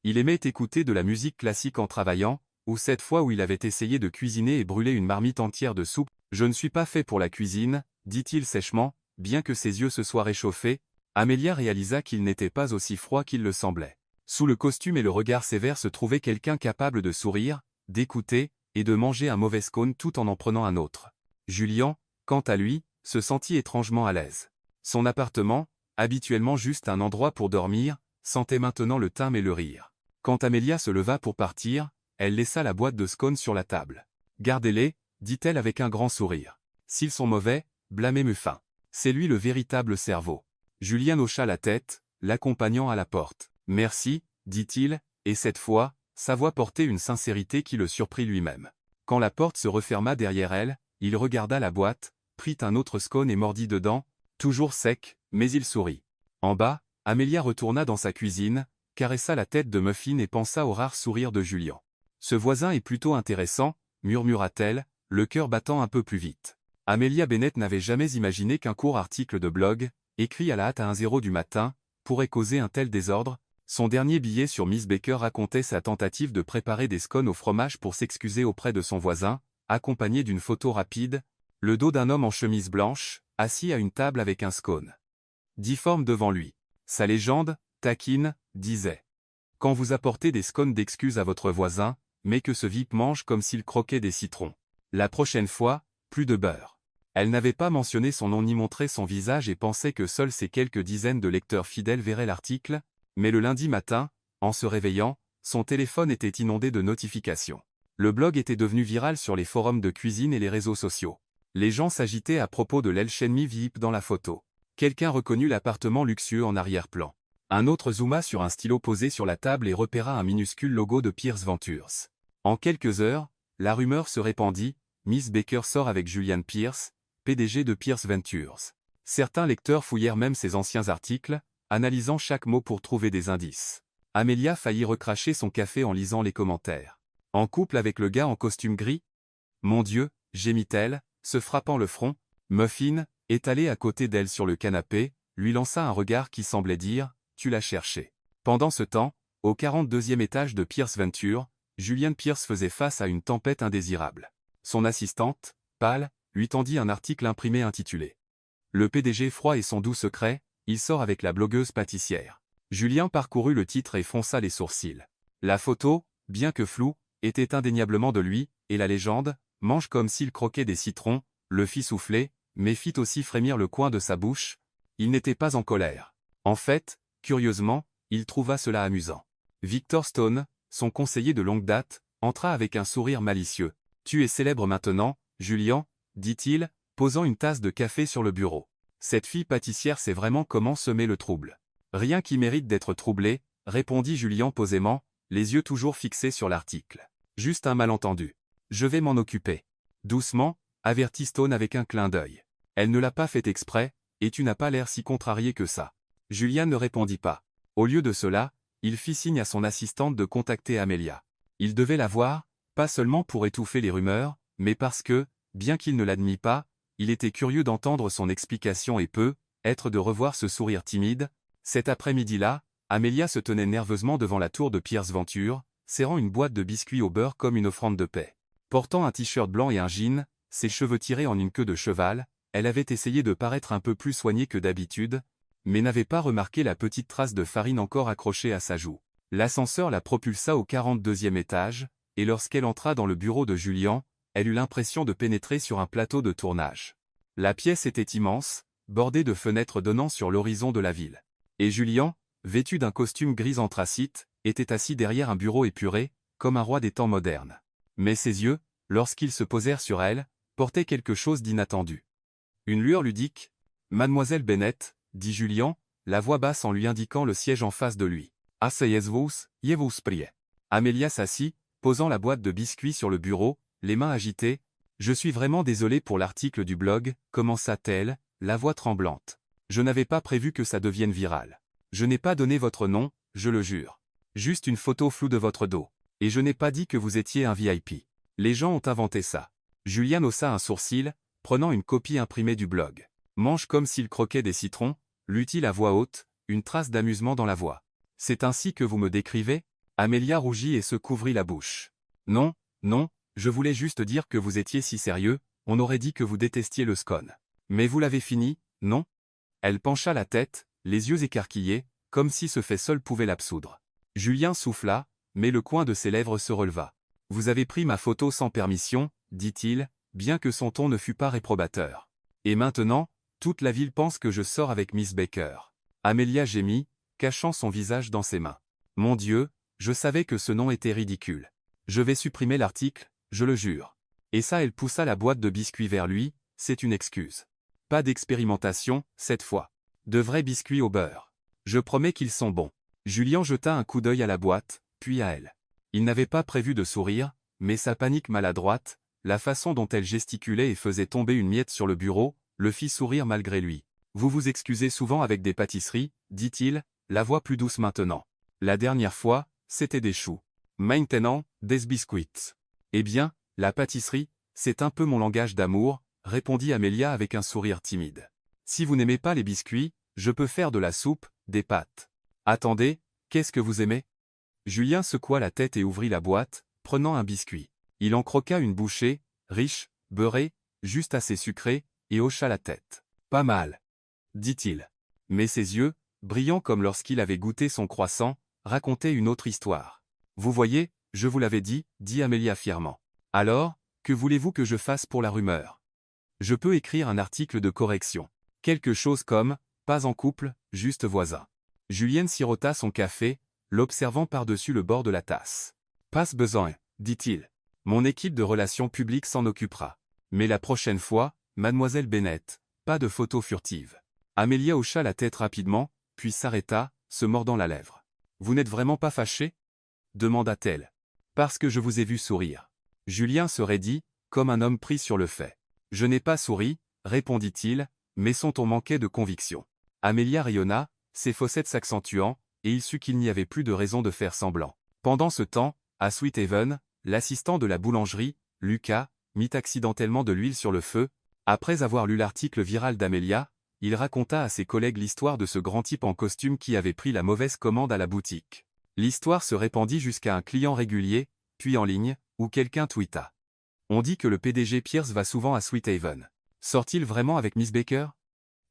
Speaker 1: Il aimait écouter de la musique classique en travaillant, ou cette fois où il avait essayé de cuisiner et brûler une marmite entière de soupe. « Je ne suis pas fait pour la cuisine », dit-il sèchement, bien que ses yeux se soient réchauffés. Amelia réalisa qu'il n'était pas aussi froid qu'il le semblait. Sous le costume et le regard sévère se trouvait quelqu'un capable de sourire, d'écouter, et de manger un mauvais scone tout en prenant un autre. Julian, quant à lui, se sentit étrangement à l'aise. Son appartement, habituellement juste un endroit pour dormir, sentait maintenant le thym et le rire. Quand Amelia se leva pour partir, elle laissa la boîte de scones sur la table. « Gardez-les, dit-elle avec un grand sourire. S'ils sont mauvais, blâmez Muffin. C'est lui le véritable cerveau. » Julian hocha la tête, l'accompagnant à la porte. « Merci, dit-il, et cette fois, sa voix portait une sincérité qui le surprit lui-même. Quand la porte se referma derrière elle, il regarda la boîte, prit un autre scone et mordit dedans, toujours sec, mais il sourit. En bas, Amelia retourna dans sa cuisine, caressa la tête de Muffin et pensa au rare sourire de Julian. « Ce voisin est plutôt intéressant, » murmura-t-elle, le cœur battant un peu plus vite. Amelia Bennett n'avait jamais imaginé qu'un court article de blog, écrit à la hâte à 1 h du matin, pourrait causer un tel désordre. Son dernier billet sur Miss Baker racontait sa tentative de préparer des scones au fromage pour s'excuser auprès de son voisin, accompagné d'une photo rapide, le dos d'un homme en chemise blanche, assis à une table avec un scone difforme devant lui. Sa légende, taquine, disait « Quand vous apportez des scones d'excuses à votre voisin, mais que ce VIP mange comme s'il croquait des citrons. La prochaine fois, plus de beurre. » Elle n'avait pas mentionné son nom ni montré son visage et pensait que seuls ses quelques dizaines de lecteurs fidèles verraient l'article, mais le lundi matin, en se réveillant, son téléphone était inondé de notifications. Le blog était devenu viral sur les forums de cuisine et les réseaux sociaux. Les gens s'agitaient à propos de l'Elchenmi VIP dans la photo. Quelqu'un reconnut l'appartement luxueux en arrière-plan. Un autre zooma sur un stylo posé sur la table et repéra un minuscule logo de Pierce Ventures. En quelques heures, la rumeur se répandit, Miss Baker sort avec Julian Pierce, PDG de Pierce Ventures. Certains lecteurs fouillèrent même ses anciens articles, analysant chaque mot pour trouver des indices. Amelia faillit recracher son café en lisant les commentaires. En couple avec le gars en costume gris ? Mon Dieu, gémit-elle, se frappant le front. Muffin, étalé à côté d'elle sur le canapé, lui lança un regard qui semblait dire « Tu l'as cherché ». Pendant ce temps, au 42e étage de Pierce Venture, Julian Pierce faisait face à une tempête indésirable. Son assistante, pâle, lui tendit un article imprimé intitulé « Le PDG froid et son doux secret, il sort avec la blogueuse pâtissière ». Julien parcourut le titre et fronça les sourcils. La photo, bien que floue, était indéniablement de lui, et la légende « mange comme s'il croquait des citrons », le fit souffler, mais fit aussi frémir le coin de sa bouche. Il n'était pas en colère. En fait, curieusement, il trouva cela amusant. Victor Stone, son conseiller de longue date, entra avec un sourire malicieux. « Tu es célèbre maintenant, Julian, » dit-il, posant une tasse de café sur le bureau. Cette fille pâtissière sait vraiment comment semer le trouble. Rien qui mérite d'être troublé, répondit Julian posément, les yeux toujours fixés sur l'article. Juste un malentendu. Je vais m'en occuper. Doucement, avertit Stone avec un clin d'œil. Elle ne l'a pas fait exprès, et tu n'as pas l'air si contrarié que ça. Julian ne répondit pas. Au lieu de cela, il fit signe à son assistante de contacter Amelia. Il devait la voir, pas seulement pour étouffer les rumeurs, mais parce que, bien qu'il ne l'admît pas, il était curieux d'entendre son explication et être de revoir ce sourire timide. Cet après-midi-là, Amelia se tenait nerveusement devant la tour de Pierce Venture, serrant une boîte de biscuits au beurre comme une offrande de paix. Portant un t-shirt blanc et un jean, ses cheveux tirés en une queue de cheval, elle avait essayé de paraître un peu plus soignée que d'habitude, mais n'avait pas remarqué la petite trace de farine encore accrochée à sa joue. L'ascenseur la propulsa au 42e étage, et lorsqu'elle entra dans le bureau de Julian, elle eut l'impression de pénétrer sur un plateau de tournage. La pièce était immense, bordée de fenêtres donnant sur l'horizon de la ville. Et Julian, vêtu d'un costume gris anthracite, était assis derrière un bureau épuré, comme un roi des temps modernes. Mais ses yeux, lorsqu'ils se posèrent sur elle, portaient quelque chose d'inattendu. Une lueur ludique. « Mademoiselle Bennett », dit Julian, la voix basse en lui indiquant le siège en face de lui. « Asseyez-vous, je vous prie. » Amelia s'assit, posant la boîte de biscuits sur le bureau, les mains agitées. « Je suis vraiment désolée pour l'article du blog, » commença-t-elle, la voix tremblante. « Je n'avais pas prévu que ça devienne viral. Je n'ai pas donné votre nom, je le jure. Juste une photo floue de votre dos. Et je n'ai pas dit que vous étiez un VIP. Les gens ont inventé ça. Julien haussa un sourcil, prenant une copie imprimée du blog. Mange comme s'il croquait des citrons, lut-il à voix haute, une trace d'amusement dans la voix. C'est ainsi que vous me décrivez? Amélia rougit et se couvrit la bouche. Non, non, je voulais juste dire que vous étiez si sérieux, on aurait dit que vous détestiez le scone. Mais vous l'avez fini, non? Elle pencha la tête, les yeux écarquillés, comme si ce fait seul pouvait l'absoudre. Julien souffla, mais le coin de ses lèvres se releva. Vous avez pris ma photo sans permission, dit-il, bien que son ton ne fût pas réprobateur. Et maintenant, toute la ville pense que je sors avec Miss Baker. Amélia gémit, cachant son visage dans ses mains. Mon Dieu, je savais que ce nom était ridicule. Je vais supprimer l'article, je le jure. Et ça, elle poussa la boîte de biscuits vers lui, c'est une excuse. Pas d'expérimentation, cette fois. De vrais biscuits au beurre. Je promets qu'ils sont bons. Julien jeta un coup d'œil à la boîte, puis à elle. Il n'avait pas prévu de sourire, mais sa panique maladroite, la façon dont elle gesticulait et faisait tomber une miette sur le bureau, le fit sourire malgré lui. Vous vous excusez souvent avec des pâtisseries, dit-il, la voix plus douce maintenant. La dernière fois, c'était des choux. Maintenant, des biscuits. Eh bien, la pâtisserie, c'est un peu mon langage d'amour, répondit Amélia avec un sourire timide. Si vous n'aimez pas les biscuits, je peux faire de la soupe, des pâtes. Attendez, qu'est-ce que vous aimez? Julien secoua la tête et ouvrit la boîte, prenant un biscuit. Il en croqua une bouchée, riche, beurrée, juste assez sucrée, et hocha la tête. Pas mal, dit-il. Mais ses yeux, brillants comme lorsqu'il avait goûté son croissant, racontaient une autre histoire. Vous voyez, je vous l'avais dit, dit Amélia fièrement. Alors, que voulez-vous que je fasse pour la rumeur? Je peux écrire un article de correction. Quelque chose comme, pas en couple, juste voisin. Julienne sirota son café, l'observant par-dessus le bord de la tasse. Pas besoin, dit-il. Mon équipe de relations publiques s'en occupera. Mais la prochaine fois, mademoiselle Bennett, pas de photos furtives. Amélia hocha la tête rapidement, puis s'arrêta, se mordant la lèvre. Vous n'êtes vraiment pas fâché? Demanda-t-elle. Parce que je vous ai vu sourire. Julien se raidit, comme un homme pris sur le fait. Je n'ai pas souri, répondit-il, mais son ton manquait de conviction. Amélia rayonna, ses fossettes s'accentuant, et il sut qu'il n'y avait plus de raison de faire semblant. Pendant ce temps, à Sweethaven, l'assistant de la boulangerie, Lucas, mit accidentellement de l'huile sur le feu. Après avoir lu l'article viral d'Amélia, il raconta à ses collègues l'histoire de ce grand type en costume qui avait pris la mauvaise commande à la boutique. L'histoire se répandit jusqu'à un client régulier, puis en ligne, où quelqu'un tweeta. On dit que le PDG Pierce va souvent à Sweethaven. Sort-il vraiment avec Miss Baker?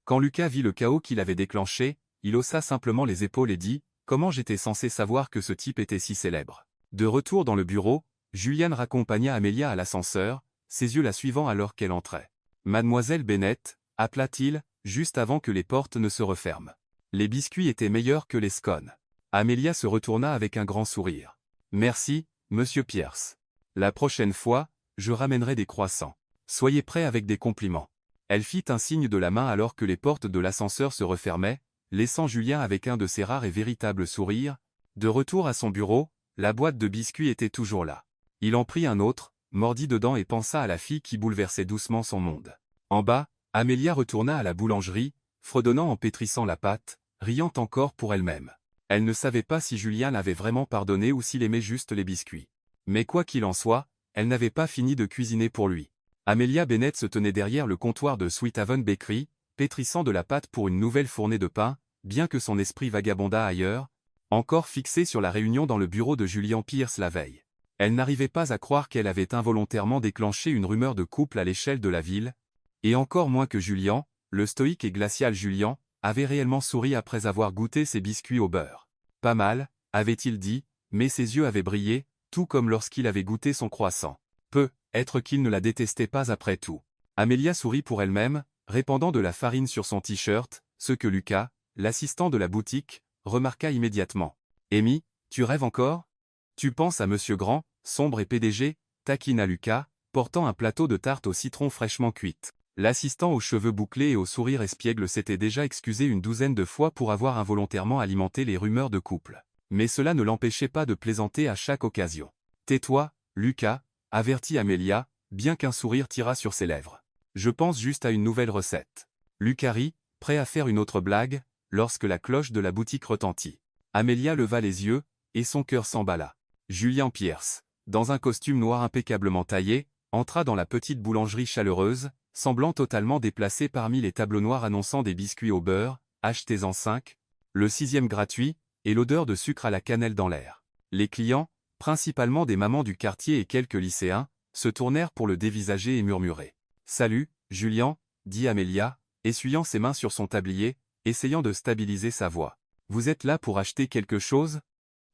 Speaker 1: Quand Lucas vit le chaos qu'il avait déclenché, il haussa simplement les épaules et dit « Comment j'étais censé savoir que ce type était si célèbre ?» De retour dans le bureau, Juliane raccompagna Amélia à l'ascenseur, ses yeux la suivant alors qu'elle entrait. « Mademoiselle Bennett » appela-t-il, juste avant que les portes ne se referment. Les biscuits étaient meilleurs que les scones. Amélia se retourna avec un grand sourire. « Merci, monsieur Pierce. La prochaine fois, je ramènerai des croissants. Soyez prêts avec des compliments. » Elle fit un signe de la main alors que les portes de l'ascenseur se refermaient, laissant Julien avec un de ses rares et véritables sourires. De retour à son bureau, la boîte de biscuits était toujours là. Il en prit un autre, mordit dedans et pensa à la fille qui bouleversait doucement son monde. En bas, Amélia retourna à la boulangerie, fredonnant en pétrissant la pâte, riant encore pour elle-même. Elle ne savait pas si Julien l'avait vraiment pardonné ou s'il aimait juste les biscuits. Mais quoi qu'il en soit, elle n'avait pas fini de cuisiner pour lui. Amélia Bennett se tenait derrière le comptoir de Sweethaven Bakery, pétrissant de la pâte pour une nouvelle fournée de pain, bien que son esprit vagabondât ailleurs, encore fixé sur la réunion dans le bureau de Julian Pierce la veille. Elle n'arrivait pas à croire qu'elle avait involontairement déclenché une rumeur de couple à l'échelle de la ville, et encore moins que Julian, le stoïque et glacial Julian, avait réellement souri après avoir goûté ses biscuits au beurre. Pas mal, avait-il dit, mais ses yeux avaient brillé, tout comme lorsqu'il avait goûté son croissant. Peut-être qu'il ne la détestait pas après tout. Amélia sourit pour elle-même, répandant de la farine sur son t-shirt, ce que Lucas, l'assistant de la boutique, remarqua immédiatement. « Amy, tu rêves encore? Tu penses à Monsieur Grand, sombre et PDG ?» taquina Lucas, portant un plateau de tarte au citron fraîchement cuite. L'assistant aux cheveux bouclés et au sourire espiègle s'était déjà excusé une douzaine de fois pour avoir involontairement alimenté les rumeurs de couple. Mais cela ne l'empêchait pas de plaisanter à chaque occasion. « Tais-toi, Lucas », avertit Amélia, bien qu'un sourire tira sur ses lèvres. « Je pense juste à une nouvelle recette. » Lucas rit, prêt à faire une autre blague, lorsque la cloche de la boutique retentit. Amélia leva les yeux, et son cœur s'emballa. Julien Pierce, dans un costume noir impeccablement taillé, entra dans la petite boulangerie chaleureuse, semblant totalement déplacé parmi les tableaux noirs annonçant des biscuits au beurre, achetez-en 5, le 6e gratuit, et l'odeur de sucre à la cannelle dans l'air. Les clients, principalement des mamans du quartier et quelques lycéens, se tournèrent pour le dévisager et murmurer. « Salut, Julien » dit Amélia, essuyant ses mains sur son tablier, essayant de stabiliser sa voix. « Vous êtes là pour acheter quelque chose »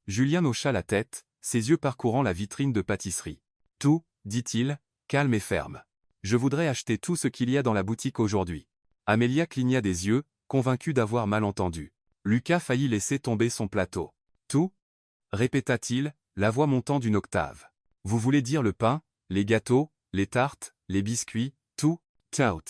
Speaker 1: Julien hocha la tête, ses yeux parcourant la vitrine de pâtisserie. « Tout, dit-il, calme et ferme. Je voudrais acheter tout ce qu'il y a dans la boutique aujourd'hui. » Amélia cligna des yeux, convaincue d'avoir mal entendu. Lucas faillit laisser tomber son plateau. « Tout » répéta-t-il, la voix montant d'une octave. « Vous voulez dire le pain, les gâteaux, les tartes, les biscuits, tout » Tout.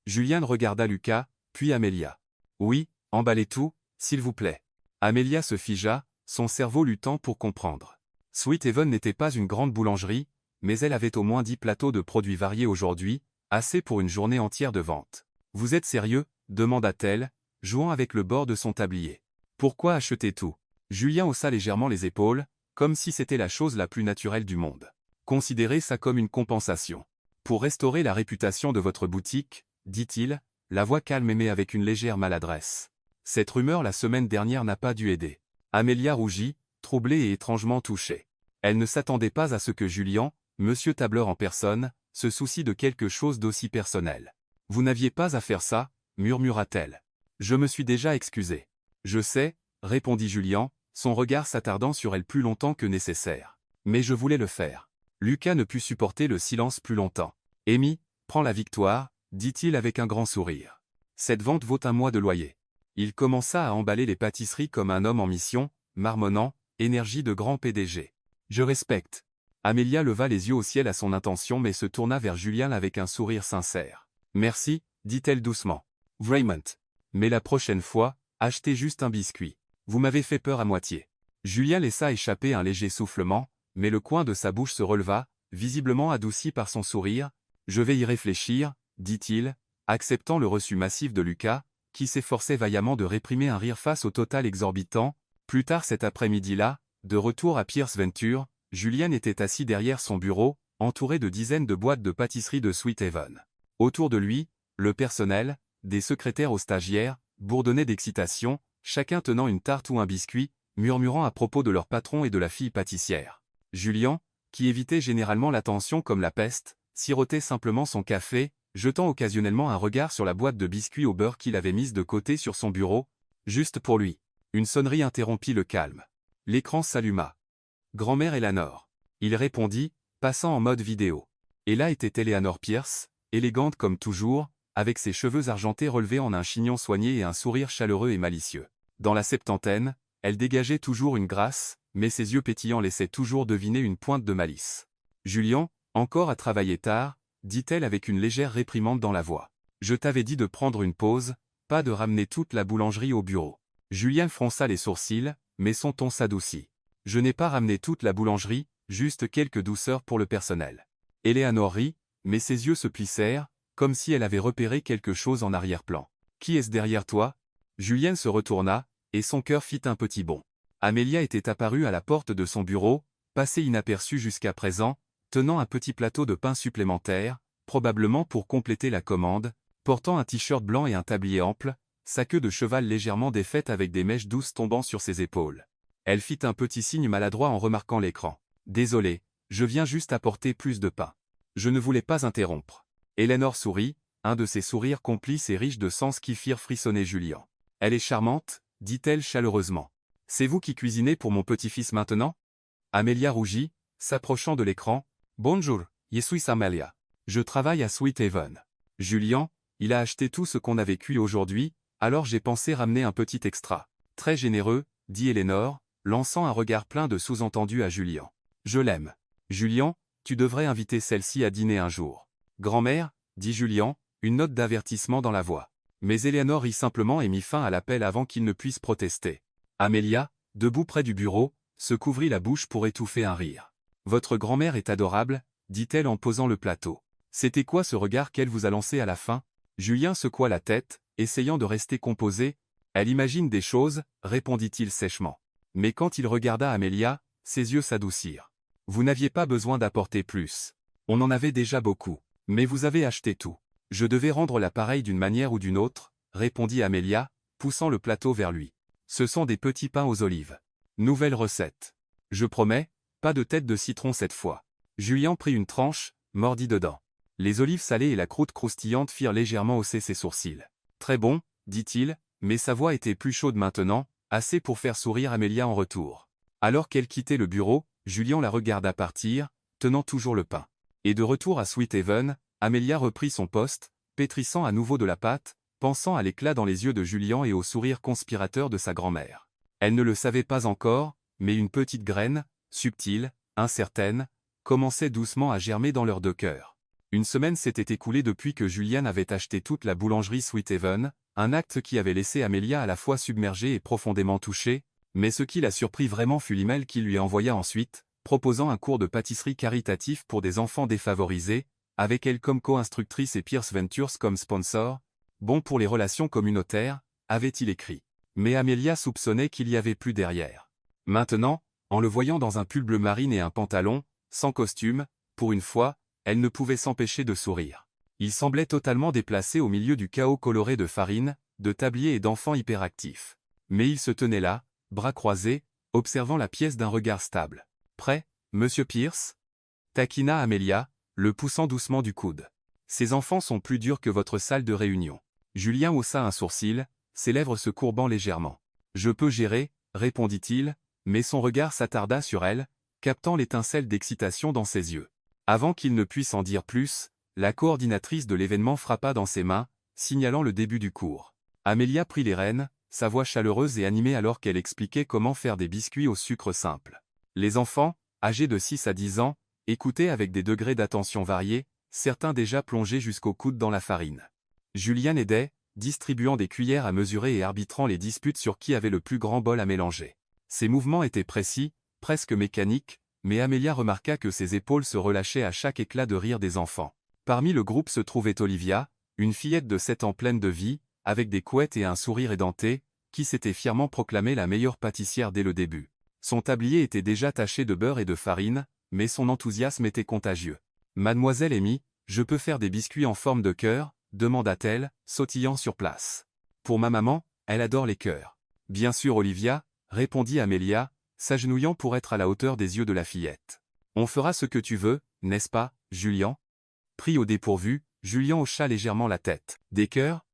Speaker 1: Julien regarda Lucas, puis Amélia. « Oui, emballez tout, s'il vous plaît. » Amélia se figea, son cerveau luttant pour comprendre. Sweet Heaven n'était pas une grande boulangerie, mais elle avait au moins 10 plateaux de produits variés aujourd'hui, assez pour une journée entière de vente. « Vous êtes sérieux » demanda-t-elle, jouant avec le bord de son tablier. « Pourquoi acheter tout » Julien haussa légèrement les épaules, comme si c'était la chose la plus naturelle du monde. Considérez ça comme une compensation. Pour restaurer la réputation de votre boutique, dit-il, la voix calme mais avec une légère maladresse. Cette rumeur la semaine dernière n'a pas dû aider. Amélia rougit, troublée et étrangement touchée. Elle ne s'attendait pas à ce que Julien, monsieur tableur en personne, se soucie de quelque chose d'aussi personnel. « Vous n'aviez pas à faire ça » murmura-t-elle. « Je me suis déjà excusé. »« Je sais » répondit Julien, son regard s'attardant sur elle plus longtemps que nécessaire. « Mais je voulais le faire. » Lucas ne put supporter le silence plus longtemps. « Amy, prends la victoire » dit-il avec un grand sourire. « Cette vente vaut un mois de loyer. » Il commença à emballer les pâtisseries comme un homme en mission, marmonnant, énergie de grand PDG. « Je respecte. » Amélia leva les yeux au ciel à son intention mais se tourna vers Julien avec un sourire sincère. « Merci, dit-elle doucement. Raymond. Mais la prochaine fois, achetez juste un biscuit. Vous m'avez fait peur à moitié. » Julien laissa échapper un léger soufflement, mais le coin de sa bouche se releva, visiblement adouci par son sourire. « Je vais y réfléchir, » dit-il, acceptant le reçu massif de Lucas, qui s'efforçait vaillamment de réprimer un rire face au total exorbitant. Plus tard cet après-midi-là, de retour à Pierce Venture, Julien était assis derrière son bureau, entouré de dizaines de boîtes de pâtisserie de Sweet Heaven. Autour de lui, le personnel, des secrétaires aux stagiaires, bourdonnait d'excitation, chacun tenant une tarte ou un biscuit, murmurant à propos de leur patron et de la fille pâtissière. Julien, qui évitait généralement l'attention comme la peste, sirotait simplement son café, jetant occasionnellement un regard sur la boîte de biscuits au beurre qu'il avait mise de côté sur son bureau, juste pour lui. Une sonnerie interrompit le calme. L'écran s'alluma. Grand-mère Eleanor. Il répondit, passant en mode vidéo. Et là était Eleanor Pierce, élégante comme toujours, avec ses cheveux argentés relevés en un chignon soigné et un sourire chaleureux et malicieux. Dans la septantaine, elle dégageait toujours une grâce, mais ses yeux pétillants laissaient toujours deviner une pointe de malice. « Julien, encore à travailler tard » dit-elle avec une légère réprimande dans la voix. « Je t'avais dit de prendre une pause, pas de ramener toute la boulangerie au bureau. » Julien fronça les sourcils, mais son ton s'adoucit. « Je n'ai pas ramené toute la boulangerie, juste quelques douceurs pour le personnel. » Eleanor rit, mais ses yeux se plissèrent, comme si elle avait repéré quelque chose en arrière-plan. « Qui est-ce derrière toi » Julien se retourna, et son cœur fit un petit bond. Amélia était apparue à la porte de son bureau, passée inaperçue jusqu'à présent, tenant un petit plateau de pain supplémentaire, probablement pour compléter la commande, portant un t-shirt blanc et un tablier ample, sa queue de cheval légèrement défaite avec des mèches douces tombant sur ses épaules. Elle fit un petit signe maladroit en remarquant l'écran. « Désolé, je viens juste apporter plus de pain. » Je ne voulais pas interrompre. Eleanor sourit, un de ces sourires complices et riches de sens qui firent frissonner Julien. « Elle est charmante, » dit-elle chaleureusement. « C'est vous qui cuisinez pour mon petit-fils maintenant » Amélia rougit, s'approchant de l'écran. « Bonjour, je suis Amélia. Je travaille à Sweet Heaven. » Julien, il a acheté tout ce qu'on avait cuit aujourd'hui, alors j'ai pensé ramener un petit extra. « Très généreux, » dit Eleanor, lançant un regard plein de sous-entendus à Julien. « Je l'aime. Julien, tu devrais inviter celle-ci à dîner un jour. »« Grand-mère, » dit Julien, une note d'avertissement dans la voix. Mais Eleanor rit simplement et mit fin à l'appel avant qu'il ne puisse protester. Amélia, debout près du bureau, se couvrit la bouche pour étouffer un rire. « Votre grand-mère est adorable, » dit-elle en posant le plateau. « C'était quoi ce regard qu'elle vous a lancé à la fin ?» Julien secoua la tête, essayant de rester composé. « Elle imagine des choses, » répondit-il sèchement. Mais quand il regarda Amelia, ses yeux s'adoucirent. Vous n'aviez pas besoin d'apporter plus. On en avait déjà beaucoup. Mais vous avez acheté tout. Je devais rendre l'appareil d'une manière ou d'une autre, répondit Amelia, poussant le plateau vers lui. Ce sont des petits pains aux olives. Nouvelle recette. Je promets, pas de tête de citron cette fois. Julien prit une tranche, mordit dedans. Les olives salées et la croûte croustillante firent légèrement hausser ses sourcils. Très bon, dit-il, mais sa voix était plus chaude maintenant, assez pour faire sourire Amelia en retour. Alors qu'elle quittait le bureau, Julien la regarda partir, tenant toujours le pain. Et de retour à Sweethaven, Amelia reprit son poste, pétrissant à nouveau de la pâte, pensant à l'éclat dans les yeux de Julien et au sourire conspirateur de sa grand-mère. Elle ne le savait pas encore, mais une petite graine, subtile, incertaine, commençait doucement à germer dans leurs deux cœurs. Une semaine s'était écoulée depuis que Julien avait acheté toute la boulangerie Sweethaven, un acte qui avait laissé Amelia à la fois submergée et profondément touchée, mais ce qui la surprit vraiment fut l'email qu'il lui envoya ensuite, proposant un cours de pâtisserie caritatif pour des enfants défavorisés, avec elle comme co-instructrice et Pierce Ventures comme sponsor, bon pour les relations communautaires, avait-il écrit. Mais Amelia soupçonnait qu'il y avait plus derrière. Maintenant, en le voyant dans un pull bleu marine et un pantalon, sans costume, pour une fois, elle ne pouvait s'empêcher de sourire. Il semblait totalement déplacé au milieu du chaos coloré de farine, de tabliers et d'enfants hyperactifs. Mais il se tenait là, bras croisés, observant la pièce d'un regard stable. « Prêt, Monsieur Pierce » taquina Amelia, le poussant doucement du coude. « Ces enfants sont plus durs que votre salle de réunion. » Julien haussa un sourcil, ses lèvres se courbant légèrement. « Je peux gérer, répondit-il, mais son regard s'attarda sur elle, captant l'étincelle d'excitation dans ses yeux. Avant qu'il ne puisse en dire plus, la coordinatrice de l'événement frappa dans ses mains, signalant le début du cours. Amelia prit les rênes, sa voix chaleureuse et animée alors qu'elle expliquait comment faire des biscuits au sucre simple. Les enfants, âgés de 6 à 10 ans, écoutaient avec des degrés d'attention variés, certains déjà plongés jusqu'au coude dans la farine. Julien aidait, distribuant des cuillères à mesurer et arbitrant les disputes sur qui avait le plus grand bol à mélanger. Ses mouvements étaient précis, presque mécaniques, mais Amelia remarqua que ses épaules se relâchaient à chaque éclat de rire des enfants. Parmi le groupe se trouvait Olivia, une fillette de 7 ans pleine de vie, avec des couettes et un sourire édenté, qui s'était fièrement proclamée la meilleure pâtissière dès le début. Son tablier était déjà taché de beurre et de farine, mais son enthousiasme était contagieux. « Mademoiselle Amy, je peux faire des biscuits en forme de cœur ?» demanda-t-elle, sautillant sur place. « Pour ma maman, elle adore les cœurs. »« Bien sûr Olivia, » répondit Amelia, s'agenouillant pour être à la hauteur des yeux de la fillette. « On fera ce que tu veux, n'est-ce pas, Julien ?» Pris au dépourvu, Julien hocha légèrement la tête. « Des cœurs ?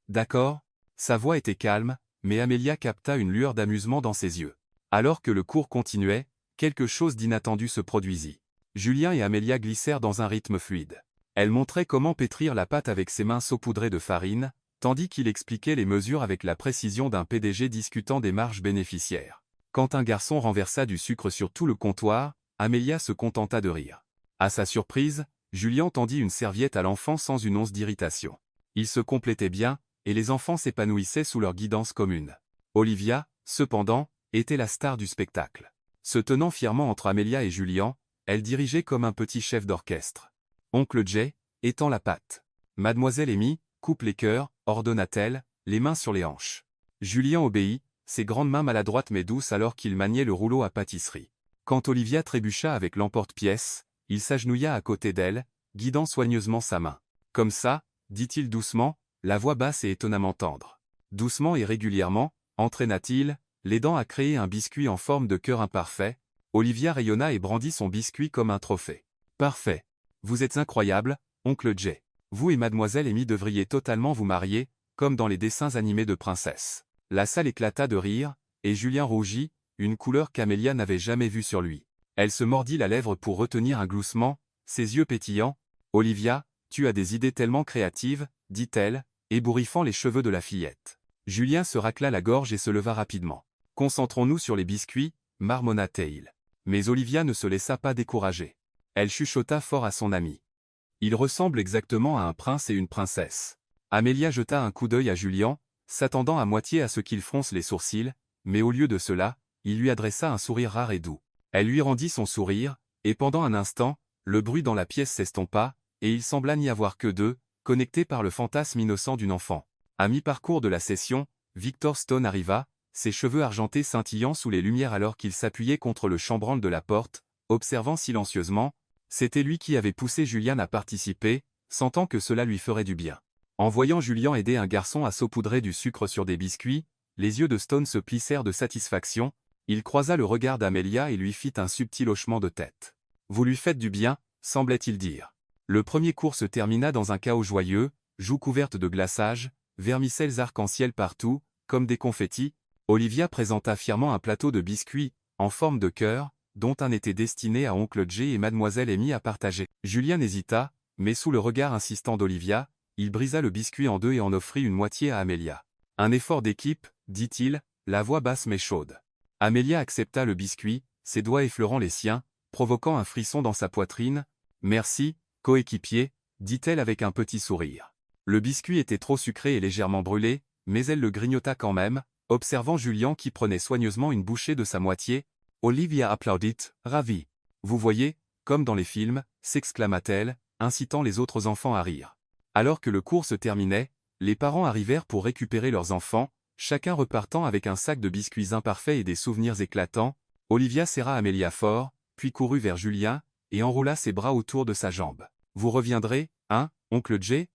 Speaker 1: D'accord. » Sa voix était calme, mais Amelia capta une lueur d'amusement dans ses yeux. Alors que le cours continuait, quelque chose d'inattendu se produisit. Julien et Amelia glissèrent dans un rythme fluide. Elle montrait comment pétrir la pâte avec ses mains saupoudrées de farine, tandis qu'il expliquait les mesures avec la précision d'un PDG discutant des marges bénéficiaires. Quand un garçon renversa du sucre sur tout le comptoir, Amelia se contenta de rire. À sa surprise, Julien tendit une serviette à l'enfant sans une once d'irritation. Ils se complétaient bien, et les enfants s'épanouissaient sous leur guidance commune. Olivia, cependant, était la star du spectacle. Se tenant fièrement entre Amelia et Julien, elle dirigeait comme un petit chef d'orchestre. Oncle Jay, étend la pâte. Mademoiselle Amy, coupe les cœurs, ordonna-t-elle, les mains sur les hanches. Julien obéit, ses grandes mains maladroites mais douces alors qu'il maniait le rouleau à pâtisserie. Quand Olivia trébucha avec l'emporte-pièce, il s'agenouilla à côté d'elle, guidant soigneusement sa main. « Comme ça, » dit-il doucement, la voix basse et étonnamment tendre. Doucement et régulièrement, entraîna-t-il, l'aidant à créer un biscuit en forme de cœur imparfait. Olivia rayonna et brandit son biscuit comme un trophée. « Parfait. Vous êtes incroyable, oncle Jay. Vous et mademoiselle Amy devriez totalement vous marier, comme dans les dessins animés de princesses. » La salle éclata de rire, et Julien rougit, une couleur qu'Amelia n'avait jamais vue sur lui. Elle se mordit la lèvre pour retenir un gloussement, ses yeux pétillants. « Olivia, tu as des idées tellement créatives, » dit-elle, ébouriffant les cheveux de la fillette. Julien se racla la gorge et se leva rapidement. « Concentrons-nous sur les biscuits, » marmonna-t-il. Mais Olivia ne se laissa pas décourager. Elle chuchota fort à son amie. « Il ressemble exactement à un prince et une princesse. » Amelia jeta un coup d'œil à Julien, s'attendant à moitié à ce qu'il fronce les sourcils, mais au lieu de cela, il lui adressa un sourire rare et doux. Elle lui rendit son sourire, et pendant un instant, le bruit dans la pièce s'estompa, et il sembla n'y avoir que deux, connectés par le fantasme innocent d'une enfant. À mi-parcours de la session, Victor Stone arriva, ses cheveux argentés scintillant sous les lumières alors qu'il s'appuyait contre le chambranle de la porte, observant silencieusement. C'était lui qui avait poussé Julian à participer, sentant que cela lui ferait du bien. En voyant Julian aider un garçon à saupoudrer du sucre sur des biscuits, les yeux de Stone se plissèrent de satisfaction. Il croisa le regard d'Amelia et lui fit un subtil hochement de tête. « Vous lui faites du bien », semblait-il dire. Le premier cours se termina dans un chaos joyeux, joues couvertes de glaçage, vermicelles arc-en-ciel partout, comme des confettis. Olivia présenta fièrement un plateau de biscuits, en forme de cœur, dont un était destiné à oncle Jay et mademoiselle Amy à partager. Julian hésita, mais sous le regard insistant d'Olivia, il brisa le biscuit en deux et en offrit une moitié à Amelia. « Un effort d'équipe, dit-il, la voix basse mais chaude. Amelia accepta le biscuit, ses doigts effleurant les siens, provoquant un frisson dans sa poitrine. « Merci, coéquipier, dit-elle avec un petit sourire. Le biscuit était trop sucré et légèrement brûlé, mais elle le grignota quand même, observant Julian qui prenait soigneusement une bouchée de sa moitié. Olivia applaudit, ravie. « Vous voyez, comme dans les films, s'exclama-t-elle, incitant les autres enfants à rire. Alors que le cours se terminait, les parents arrivèrent pour récupérer leurs enfants, chacun repartant avec un sac de biscuits imparfaits et des souvenirs éclatants. Olivia serra Amelia fort, puis courut vers Julien, et enroula ses bras autour de sa jambe. « Vous reviendrez, hein, oncle Jay »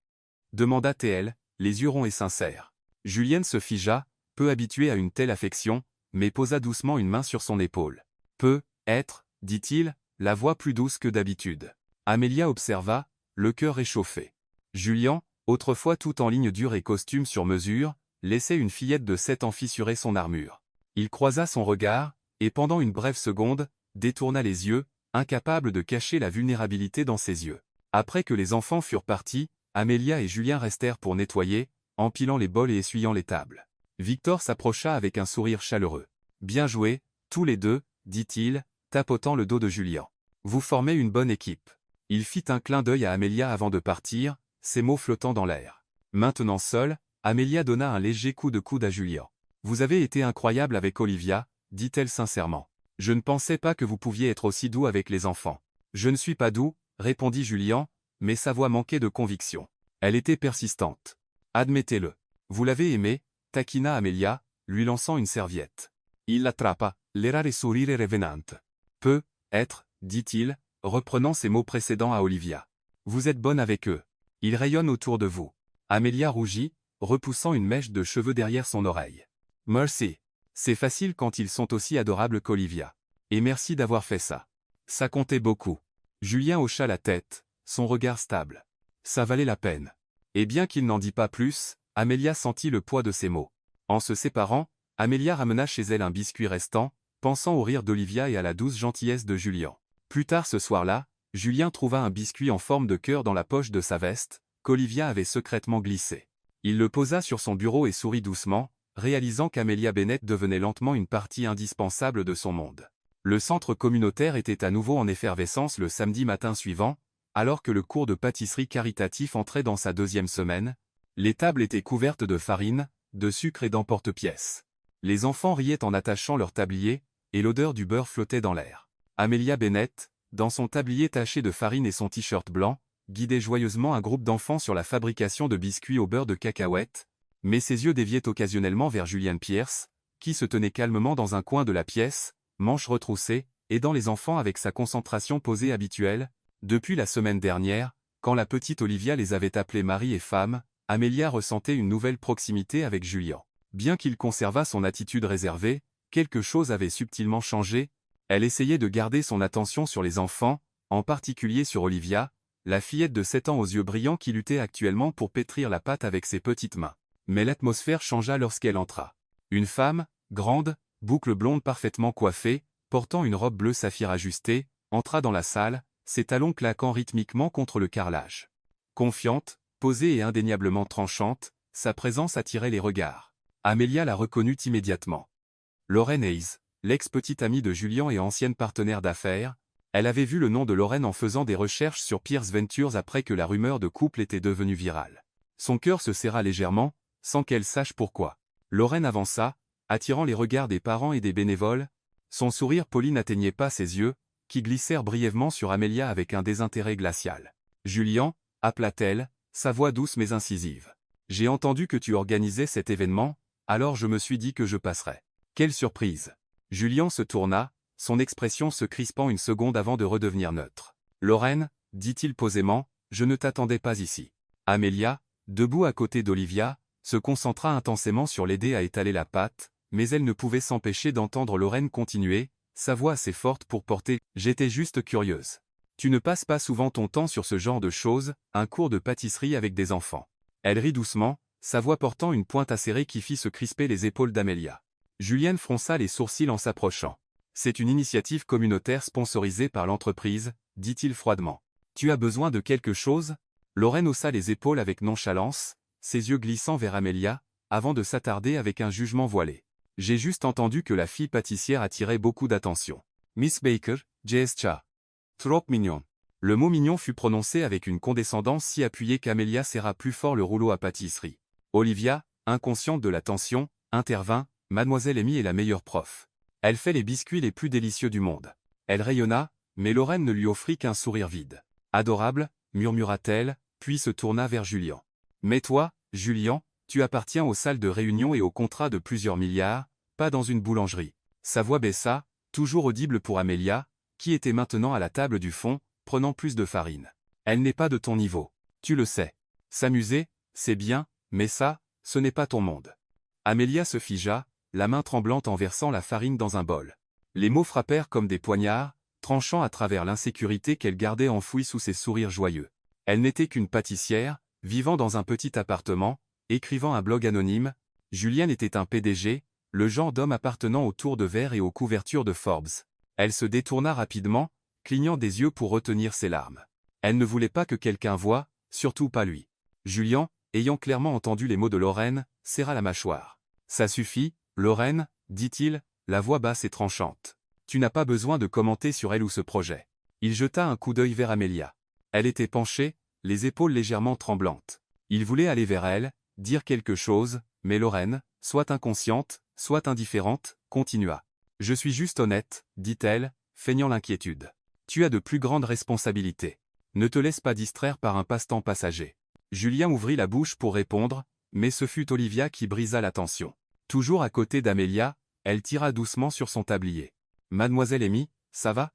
Speaker 1: demanda-t-elle, les yeux ronds et sincères. Julien se figea, peu habitué à une telle affection, mais posa doucement une main sur son épaule. « Peut être, dit-il, la voix plus douce que d'habitude. Amelia observa, le cœur réchauffé. Julien, autrefois tout en ligne dure et costume sur mesure, laissait une fillette de 7 ans fissurer son armure. Il croisa son regard, et pendant une brève seconde, détourna les yeux, incapable de cacher la vulnérabilité dans ses yeux. Après que les enfants furent partis, Amelia et Julien restèrent pour nettoyer, empilant les bols et essuyant les tables. Victor s'approcha avec un sourire chaleureux. « Bien joué, tous les deux, dit-il, tapotant le dos de Julien. Vous formez une bonne équipe. » Il fit un clin d'œil à Amelia avant de partir, ses mots flottant dans l'air. Maintenant seule, Amelia donna un léger coup de coude à Julien. « Vous avez été incroyable avec Olivia, dit-elle sincèrement. Je ne pensais pas que vous pouviez être aussi doux avec les enfants. »« Je ne suis pas doux, » répondit Julien, mais sa voix manquait de conviction. Elle était persistante. « Admettez-le. Vous l'avez aimé » taquina Amelia, lui lançant une serviette. Il l'attrapa, l'errare sourire revenante. « Peut être, dit-il, reprenant ses mots précédents à Olivia. Vous êtes bonne avec eux. Ils rayonnent autour de vous. » Amelia rougit, repoussant une mèche de cheveux derrière son oreille. « Merci. C'est facile quand ils sont aussi adorables qu'Olivia. Et merci d'avoir fait ça. Ça comptait beaucoup. » Julien hocha la tête, son regard stable. Ça valait la peine. Et bien qu'il n'en dit pas plus, Amelia sentit le poids de ses mots. En se séparant, Amelia ramena chez elle un biscuit restant, pensant au rire d'Olivia et à la douce gentillesse de Julien. Plus tard ce soir-là, Julien trouva un biscuit en forme de cœur dans la poche de sa veste, qu'Olivia avait secrètement glissé. Il le posa sur son bureau et sourit doucement, réalisant qu'Amelia Bennett devenait lentement une partie indispensable de son monde. Le centre communautaire était à nouveau en effervescence le samedi matin suivant, alors que le cours de pâtisserie caritatif entrait dans sa 2e semaine. Les tables étaient couvertes de farine, de sucre et d'emporte-pièces. Les enfants riaient en attachant leurs tabliers, et l'odeur du beurre flottait dans l'air. Amelia Bennett, dans son tablier taché de farine et son t-shirt blanc, guidait joyeusement un groupe d'enfants sur la fabrication de biscuits au beurre de cacahuètes, mais ses yeux déviaient occasionnellement vers Julian Pierce, qui se tenait calmement dans un coin de la pièce, manches retroussées, aidant les enfants avec sa concentration posée habituelle. Depuis la semaine dernière, quand la petite Olivia les avait appelés mari et femme, Amelia ressentait une nouvelle proximité avec Julien. Bien qu'il conservât son attitude réservée, quelque chose avait subtilement changé. Elle essayait de garder son attention sur les enfants, en particulier sur Olivia, la fillette de 7 ans aux yeux brillants qui luttait actuellement pour pétrir la pâte avec ses petites mains. Mais l'atmosphère changea lorsqu'elle entra. Une femme, grande, boucles blondes parfaitement coiffée, portant une robe bleue saphir ajustée, entra dans la salle, ses talons claquant rythmiquement contre le carrelage. Confiante, posée et indéniablement tranchante, sa présence attirait les regards. Amelia la reconnut immédiatement. Lauren Hayes, l'ex-petite amie de Julien et ancienne partenaire d'affaires, elle avait vu le nom de Lauren en faisant des recherches sur Pierce Ventures après que la rumeur de couple était devenue virale. Son cœur se serra légèrement, sans qu'elle sache pourquoi. Lauren avança, attirant les regards des parents et des bénévoles. Son sourire poli n'atteignait pas ses yeux, qui glissèrent brièvement sur Amelia avec un désintérêt glacial. « Julien » appela-t-elle, sa voix douce mais incisive. « J'ai entendu que tu organisais cet événement, alors je me suis dit que je passerais. Quelle surprise! Julien se tourna, son expression se crispant une seconde avant de redevenir neutre. Lorraine, dit-il posément, je ne t'attendais pas ici. Amélia, debout à côté d'Olivia, se concentra intensément sur l'aider à étaler la pâte, mais elle ne pouvait s'empêcher d'entendre Lorraine continuer, sa voix assez forte pour porter « J'étais juste curieuse. Tu ne passes pas souvent ton temps sur ce genre de choses, un cours de pâtisserie avec des enfants. » Elle rit doucement, sa voix portant une pointe acérée qui fit se crisper les épaules d'Amélia. Julienne fronça les sourcils en s'approchant. « C'est une initiative communautaire sponsorisée par l'entreprise, dit-il froidement. Tu as besoin de quelque chose ?» Lorraine haussa les épaules avec nonchalance, ses yeux glissant vers Amélia, avant de s'attarder avec un jugement voilé. « J'ai juste entendu que la fille pâtissière attirait beaucoup d'attention. Miss Baker, J.S. Cha. Trop mignon. » Le mot mignon fut prononcé avec une condescendance si appuyée qu'Amélia serra plus fort le rouleau à pâtisserie. Olivia, inconsciente de la tension, intervint. « Mademoiselle Amy est la meilleure prof. Elle fait les biscuits les plus délicieux du monde. » Elle rayonna, mais Lorraine ne lui offrit qu'un sourire vide. « Adorable, murmura-t-elle, puis se tourna vers Julien. « Mais toi, Julien, tu appartiens aux salles de réunion et aux contrats de plusieurs milliards, pas dans une boulangerie. » Sa voix baissa, toujours audible pour Amélia, qui était maintenant à la table du fond, prenant plus de farine. « Elle n'est pas de ton niveau. Tu le sais. S'amuser, c'est bien, mais ça, ce n'est pas ton monde. » Amélia se figea, la main tremblante en versant la farine dans un bol. Les mots frappèrent comme des poignards, tranchant à travers l'insécurité qu'elle gardait enfouie sous ses sourires joyeux. Elle n'était qu'une pâtissière, vivant dans un petit appartement, écrivant un blog anonyme. Julienne était un PDG, le genre d'homme appartenant au tour de verre et aux couvertures de Forbes. Elle se détourna rapidement, clignant des yeux pour retenir ses larmes. Elle ne voulait pas que quelqu'un voie, surtout pas lui. Julien, ayant clairement entendu les mots de Lorraine, serra la mâchoire. « Ça suffit, Lorraine, dit-il, la voix basse et tranchante. Tu n'as pas besoin de commenter sur elle ou ce projet. » Il jeta un coup d'œil vers Amélia. Elle était penchée, les épaules légèrement tremblantes. Il voulait aller vers elle, dire quelque chose, mais Lorraine, soit inconsciente, soit indifférente, continua. « Je suis juste honnête, dit-elle, feignant l'inquiétude. Tu as de plus grandes responsabilités. Ne te laisse pas distraire par un passe-temps passager. » Julien ouvrit la bouche pour répondre, mais ce fut Olivia qui brisa la tension. Toujours à côté d'Amélia, elle tira doucement sur son tablier. « Mademoiselle Amy, ça va?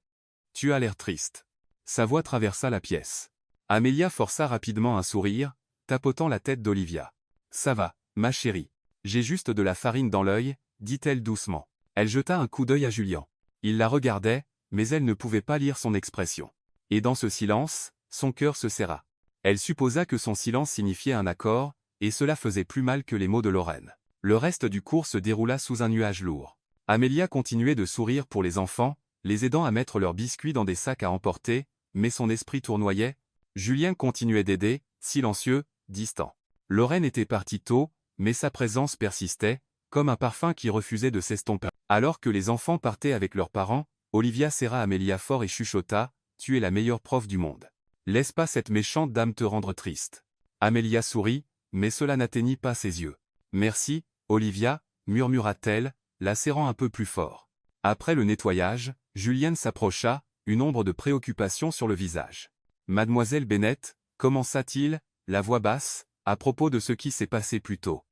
Speaker 1: Tu as l'air triste. » Sa voix traversa la pièce. Amélia força rapidement un sourire, tapotant la tête d'Olivia. « Ça va, ma chérie. J'ai juste de la farine dans l'œil, dit-elle doucement. Elle jeta un coup d'œil à Julien. Il la regardait, mais elle ne pouvait pas lire son expression. Et dans ce silence, son cœur se serra. Elle supposa que son silence signifiait un accord, et cela faisait plus mal que les mots de Lorraine. Le reste du cours se déroula sous un nuage lourd. Amélia continuait de sourire pour les enfants, les aidant à mettre leurs biscuits dans des sacs à emporter, mais son esprit tournoyait. Julien continuait d'aider, silencieux, distant. Lorraine était partie tôt, mais sa présence persistait, comme un parfum qui refusait de s'estomper. Alors que les enfants partaient avec leurs parents, Olivia serra Amélia fort et chuchota, « Tu es la meilleure prof du monde. Laisse pas cette méchante dame te rendre triste. » Amélia sourit, mais cela n'atteignit pas ses yeux. « Merci, Olivia, » murmura-t-elle, la serrant un peu plus fort. Après le nettoyage, Julienne s'approcha, une ombre de préoccupation sur le visage. « Mademoiselle Bennett, commença-t-il, la voix basse, à propos de ce qui s'est passé plus tôt. »«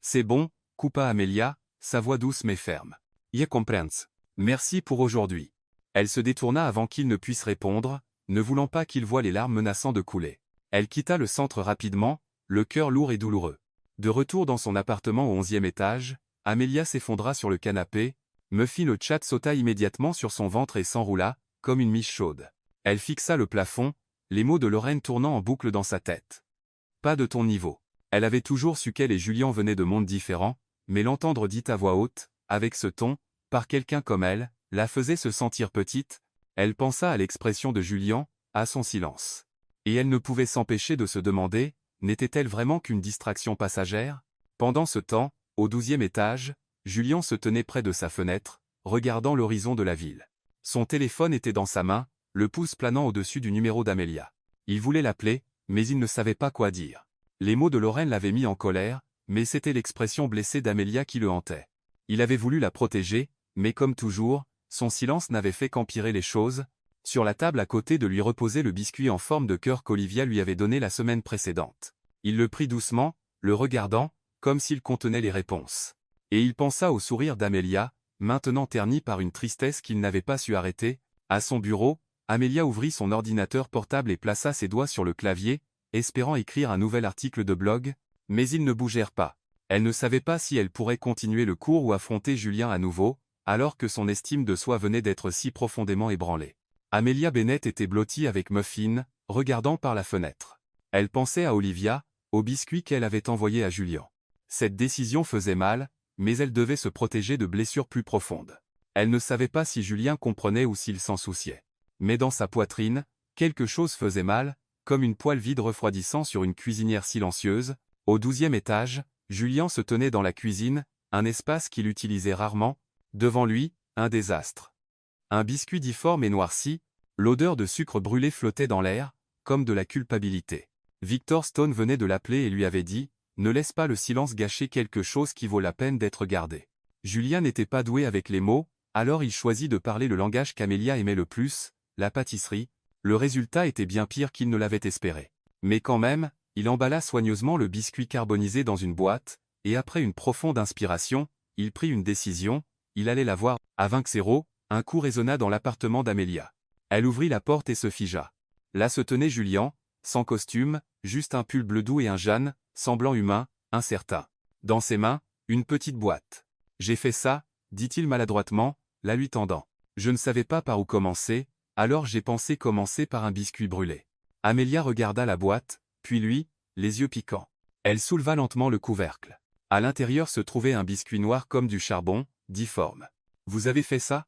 Speaker 1: C'est bon, » coupa Amélia, sa voix douce mais ferme. « Je comprends. Merci pour aujourd'hui. » Elle se détourna avant qu'il ne puisse répondre, ne voulant pas qu'il voie les larmes menaçant de couler. Elle quitta le centre rapidement, le cœur lourd et douloureux. De retour dans son appartement au 11e étage, Amélia s'effondra sur le canapé, Muffy le chat sauta immédiatement sur son ventre et s'enroula, comme une miche chaude. Elle fixa le plafond, les mots de Lorraine tournant en boucle dans sa tête. Pas de ton niveau. Elle avait toujours su qu'elle et Julien venaient de mondes différents, mais l'entendre dit à voix haute, avec ce ton, par quelqu'un comme elle, la faisait se sentir petite. Elle pensa à l'expression de Julien, à son silence. Et elle ne pouvait s'empêcher de se demander, n'était-elle vraiment qu'une distraction passagère? Pendant ce temps, au 12e étage, Julien se tenait près de sa fenêtre, regardant l'horizon de la ville. Son téléphone était dans sa main, le pouce planant au-dessus du numéro d'Amélia. Il voulait l'appeler, mais il ne savait pas quoi dire. Les mots de Lorraine l'avaient mis en colère, mais c'était l'expression blessée d'Amélia qui le hantait. Il avait voulu la protéger, mais comme toujours, son silence n'avait fait qu'empirer les choses. Sur la table à côté de lui reposait le biscuit en forme de cœur qu'Olivia lui avait donné la semaine précédente. Il le prit doucement, le regardant, comme s'il contenait les réponses. Et il pensa au sourire d'Amélia, maintenant terni par une tristesse qu'il n'avait pas su arrêter. À son bureau, Amélia ouvrit son ordinateur portable et plaça ses doigts sur le clavier, espérant écrire un nouvel article de blog, mais ils ne bougèrent pas. Elle ne savait pas si elle pourrait continuer le cours ou affronter Julien à nouveau, alors que son estime de soi venait d'être si profondément ébranlée. Amélia Bennett était blottie avec Muffin, regardant par la fenêtre. Elle pensait à Olivia, au biscuit qu'elle avait envoyé à Julien. Cette décision faisait mal, mais elle devait se protéger de blessures plus profondes. Elle ne savait pas si Julien comprenait ou s'il s'en souciait. Mais dans sa poitrine, quelque chose faisait mal, comme une poêle vide refroidissant sur une cuisinière silencieuse. Au 12e étage, Julien se tenait dans la cuisine, un espace qu'il utilisait rarement. Devant lui, un désastre. Un biscuit difforme et noirci, l'odeur de sucre brûlé flottait dans l'air, comme de la culpabilité. Victor Stone venait de l'appeler et lui avait dit « Ne laisse pas le silence gâcher quelque chose qui vaut la peine d'être gardé ». Julien n'était pas doué avec les mots, alors il choisit de parler le langage qu'Amélia aimait le plus, la pâtisserie. Le résultat était bien pire qu'il ne l'avait espéré. Mais quand même, il emballa soigneusement le biscuit carbonisé dans une boîte, et après une profonde inspiration, il prit une décision, il allait la voir. À 20:00, un coup résonna dans l'appartement d'Amélia. Elle ouvrit la porte et se figea. Là se tenait Julien, sans costume, juste un pull bleu doux et un Jeanne, semblant humain, incertain. Dans ses mains, une petite boîte. « J'ai fait ça », dit-il maladroitement, la lui tendant. « Je ne savais pas par où commencer, alors j'ai pensé commencer par un biscuit brûlé. » Amélia regarda la boîte, puis lui, les yeux piquants. Elle souleva lentement le couvercle. À l'intérieur se trouvait un biscuit noir comme du charbon, difforme. « Vous avez fait ça ?»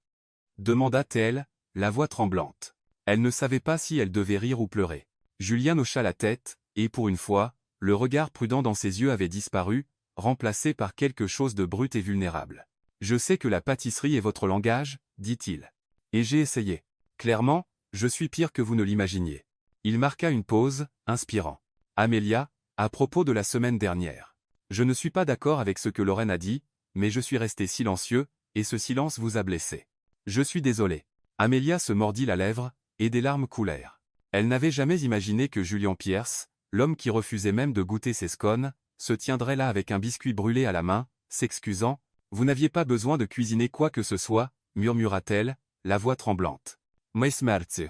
Speaker 1: demanda-t-elle, la voix tremblante. Elle ne savait pas si elle devait rire ou pleurer. Julien hocha la tête, et pour une fois, le regard prudent dans ses yeux avait disparu, remplacé par quelque chose de brut et vulnérable. « Je sais que la pâtisserie est votre langage, » dit-il. « Et j'ai essayé. Clairement, je suis pire que vous ne l'imaginiez. » Il marqua une pause, inspirant. « Amélia, à propos de la semaine dernière. Je ne suis pas d'accord avec ce que Lorraine a dit, mais je suis resté silencieux, et ce silence vous a blessé. Je suis désolé. » Amélia se mordit la lèvre, et des larmes coulèrent. Elle n'avait jamais imaginé que Julien Pierce, l'homme qui refusait même de goûter ses scones, se tiendrait là avec un biscuit brûlé à la main, s'excusant. « Vous n'aviez pas besoin de cuisiner quoi que ce soit, » murmura-t-elle, la voix tremblante. « Mais smertz. »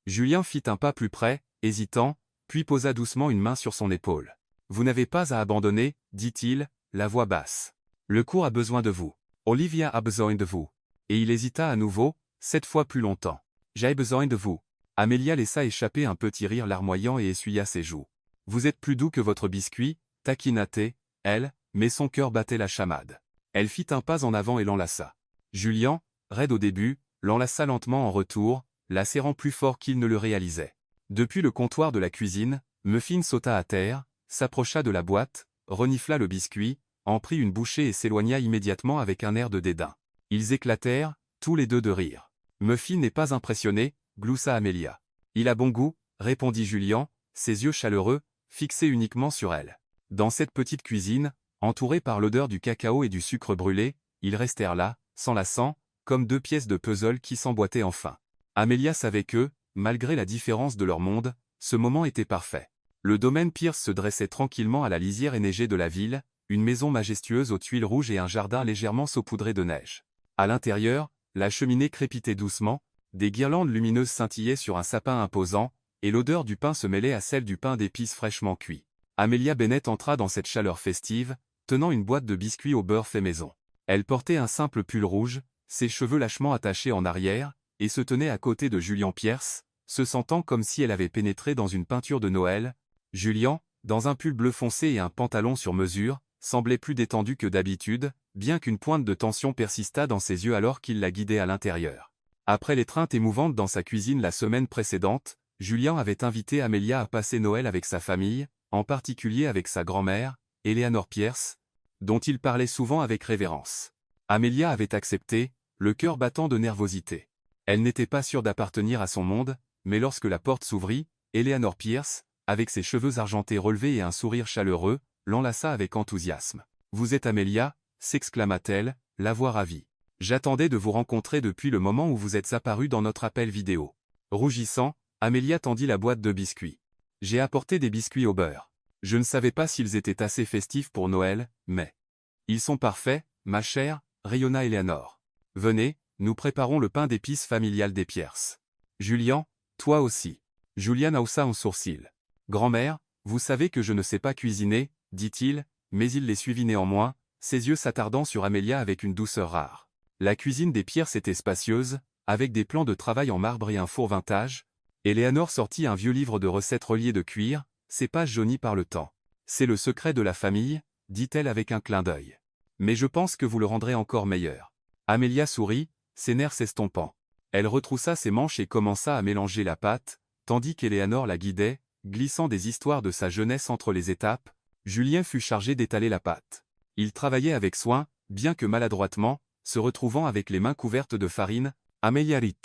Speaker 1: Julien fit un pas plus près, hésitant, puis posa doucement une main sur son épaule. « Vous n'avez pas à abandonner, » dit-il, la voix basse. « Le cours a besoin de vous. Olivia a besoin de vous. » Et il hésita à nouveau, cette fois plus longtemps. « J'ai besoin de vous. » Amélia laissa échapper un petit rire larmoyant et essuya ses joues. « Vous êtes plus doux que votre biscuit, » taquina-t-elle, mais son cœur battait la chamade. Elle fit un pas en avant et l'enlaça. Julien, raide au début, l'enlaça lentement en retour, la serrant plus fort qu'il ne le réalisait. Depuis le comptoir de la cuisine, Muffin sauta à terre, s'approcha de la boîte, renifla le biscuit, en prit une bouchée et s'éloigna immédiatement avec un air de dédain. Ils éclatèrent, tous les deux de rire. Muffin n'est pas impressionné, gloussa Amélia. Il a bon goût, répondit Julien, ses yeux chaleureux, fixés uniquement sur elle. Dans cette petite cuisine, entourés par l'odeur du cacao et du sucre brûlé, ils restèrent là, s'enlaçant, comme deux pièces de puzzle qui s'emboîtaient enfin. Amélia savait que, malgré la différence de leur monde, ce moment était parfait. Le domaine Pierce se dressait tranquillement à la lisière enneigée de la ville, une maison majestueuse aux tuiles rouges et un jardin légèrement saupoudré de neige. À l'intérieur, la cheminée crépitait doucement, des guirlandes lumineuses scintillaient sur un sapin imposant, et l'odeur du pain se mêlait à celle du pain d'épices fraîchement cuit. Amélia Bennett entra dans cette chaleur festive, tenant une boîte de biscuits au beurre fait maison. Elle portait un simple pull rouge, ses cheveux lâchement attachés en arrière, et se tenait à côté de Julien Pierce, se sentant comme si elle avait pénétré dans une peinture de Noël. Julien, dans un pull bleu foncé et un pantalon sur mesure, semblait plus détendu que d'habitude, bien qu'une pointe de tension persistât dans ses yeux alors qu'il la guidait à l'intérieur. Après l'étreinte émouvante dans sa cuisine la semaine précédente, Julien avait invité Amélia à passer Noël avec sa famille, en particulier avec sa grand-mère, Eleanor Pierce, dont il parlait souvent avec révérence. Amélia avait accepté, le cœur battant de nervosité. Elle n'était pas sûre d'appartenir à son monde, mais lorsque la porte s'ouvrit, Eleanor Pierce, avec ses cheveux argentés relevés et un sourire chaleureux, l'enlaça avec enthousiasme. « Vous êtes Amélia » s'exclama-t-elle, la voix ravie. « J'attendais de vous rencontrer depuis le moment où vous êtes apparu dans notre appel vidéo. » Rougissant, Amélia tendit la boîte de biscuits. « J'ai apporté des biscuits au beurre. Je ne savais pas s'ils étaient assez festifs pour Noël, mais... » « Ils sont parfaits » ma chère, rayonna Éléanore. Venez, nous préparons le pain d'épices familial des Pierce. Julian, toi aussi. Julian haussa un sourcil. Grand-mère, vous savez que je ne sais pas cuisiner, dit-il, mais il les suivit néanmoins, ses yeux s'attardant sur Amelia avec une douceur rare. La cuisine des Pierce était spacieuse, avec des plans de travail en marbre et un four vintage. Éléanore sortit un vieux livre de recettes relié de cuir, ses pages jaunies par le temps. C'est le secret de la famille, dit-elle avec un clin d'œil. Mais je pense que vous le rendrez encore meilleur. Amelia sourit, ses nerfs s'estompant. Elle retroussa ses manches et commença à mélanger la pâte, tandis qu'Éléanore la guidait, glissant des histoires de sa jeunesse entre les étapes. Julien fut chargé d'étaler la pâte. Il travaillait avec soin, bien que maladroitement, se retrouvant avec les mains couvertes de farine. Amelia rit.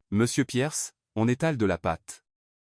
Speaker 1: Monsieur Pierce, on étale de la pâte.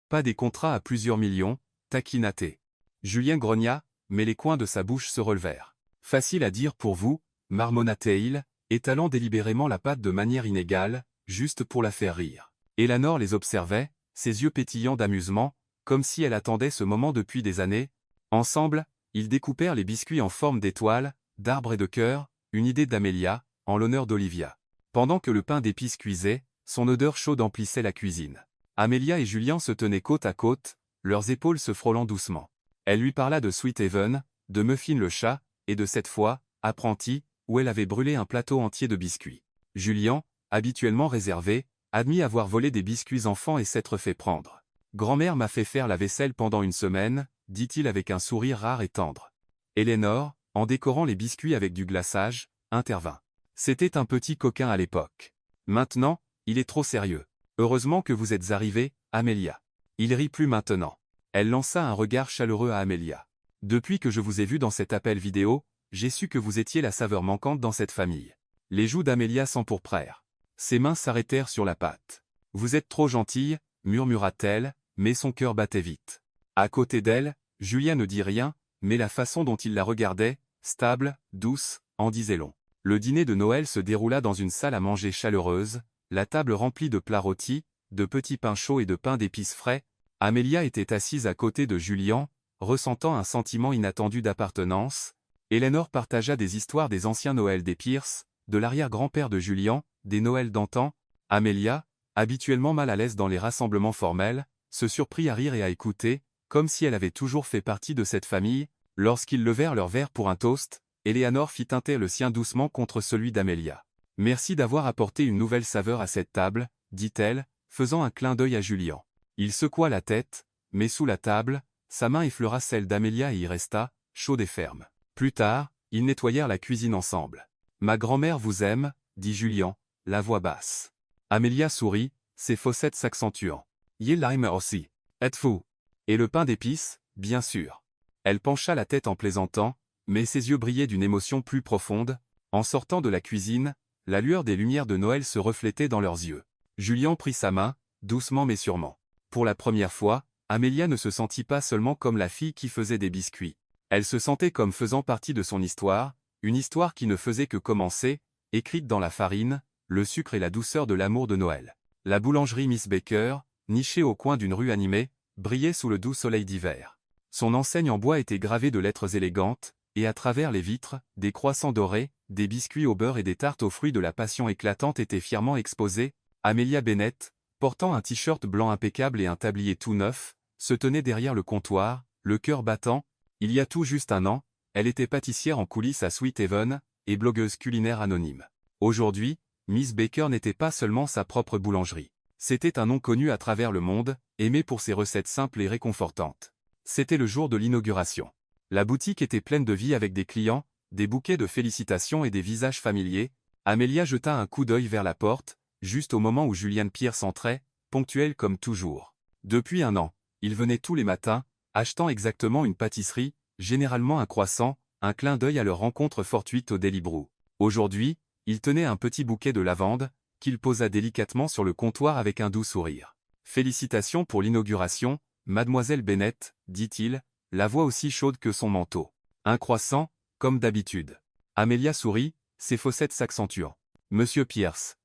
Speaker 1: Pas des contrats à plusieurs millions, taquina-t-elle. Julien grogna, mais les coins de sa bouche se relevèrent. Facile à dire pour vous, marmonna-t-il, étalant délibérément la pâte de manière inégale, juste pour la faire rire. Éléanore les observait, ses yeux pétillants d'amusement, comme si elle attendait ce moment depuis des années. Ensemble, ils découpèrent les biscuits en forme d'étoiles, d'arbres et de cœurs, une idée d'Amelia, en l'honneur d'Olivia. Pendant que le pain d'épices cuisait, son odeur chaude emplissait la cuisine. Amelia et Julien se tenaient côte à côte, leurs épaules se frôlant doucement. Elle lui parla de Sweethaven, de Muffin le chat, et de cette fois, apprenti, où elle avait brûlé un plateau entier de biscuits. Julien, habituellement réservé, admit avoir volé des biscuits enfants et s'être fait prendre. Grand-mère m'a fait faire la vaisselle pendant une semaine, dit-il avec un sourire rare et tendre. Éléanore, en décorant les biscuits avec du glaçage, intervint. C'était un petit coquin à l'époque. Maintenant, il est trop sérieux. Heureusement que vous êtes arrivée, Amelia. Il rit plus maintenant. Elle lança un regard chaleureux à Amelia. Depuis que je vous ai vu dans cet appel vidéo, j'ai su que vous étiez la saveur manquante dans cette famille. Les joues d'Amelia s'empourprèrent. Ses mains s'arrêtèrent sur la pâte. Vous êtes trop gentille, murmura-t-elle, mais son cœur battait vite. À côté d'elle, Julien ne dit rien, mais la façon dont il la regardait, stable, douce, en disait long. Le dîner de Noël se déroula dans une salle à manger chaleureuse, la table remplie de plats rôtis, de petits pains chauds et de pain d'épices frais. Amelia était assise à côté de Julien, ressentant un sentiment inattendu d'appartenance. Éléanore partagea des histoires des anciens Noëls des Pierce, de l'arrière-grand-père de Julien, des Noëls d'antan. Amelia, habituellement mal à l'aise dans les rassemblements formels, se surprit à rire et à écouter, comme si elle avait toujours fait partie de cette famille. Lorsqu'ils levèrent leur verre pour un toast, Éléanore fit tinter le sien doucement contre celui d'Amelia. « Merci d'avoir apporté une nouvelle saveur à cette table, » dit-elle, faisant un clin d'œil à Julien. Il secoua la tête, mais sous la table, sa main effleura celle d'Amelia et y resta, chaude et ferme. Plus tard, ils nettoyèrent la cuisine ensemble. « Ma grand-mère vous aime, » dit Julien, la voix basse. Amelia sourit, ses fossettes s'accentuant. « Il l'aime aussi. Êtes-vous ? Et le pain d'épices, bien sûr. » Elle pencha la tête en plaisantant, mais ses yeux brillaient d'une émotion plus profonde. En sortant de la cuisine, la lueur des lumières de Noël se reflétait dans leurs yeux. Julien prit sa main, doucement mais sûrement. Pour la première fois, Amelia ne se sentit pas seulement comme la fille qui faisait des biscuits. Elle se sentait comme faisant partie de son histoire, une histoire qui ne faisait que commencer, écrite dans la farine, le sucre et la douceur de l'amour de Noël. La boulangerie Miss Baker, nichée au coin d'une rue animée, brillait sous le doux soleil d'hiver. Son enseigne en bois était gravée de lettres élégantes, et à travers les vitres, des croissants dorés, des biscuits au beurre et des tartes aux fruits de la passion éclatante étaient fièrement exposés. Amelia Bennett, portant un t-shirt blanc impeccable et un tablier tout neuf, se tenait derrière le comptoir, le cœur battant. Il y a tout juste un an, elle était pâtissière en coulisses à Sweethaven, et blogueuse culinaire anonyme. Aujourd'hui, Miss Baker n'était pas seulement sa propre boulangerie. C'était un nom connu à travers le monde, aimé pour ses recettes simples et réconfortantes. C'était le jour de l'inauguration. La boutique était pleine de vie avec des clients, des bouquets de félicitations et des visages familiers. Amelia jeta un coup d'œil vers la porte, juste au moment où Julian Pierce entrait, ponctuel comme toujours. Depuis un an, il venait tous les matins, achetant exactement une pâtisserie, généralement un croissant, un clin d'œil à leur rencontre fortuite au Daily Brew. Aujourd'hui, il tenait un petit bouquet de lavande, qu'il posa délicatement sur le comptoir avec un doux sourire. « Félicitations pour l'inauguration, mademoiselle Bennett, » dit-il, la voix aussi chaude que son manteau. Un croissant, comme d'habitude. Amelia sourit, ses fossettes s'accentuant. « Monsieur Pierce.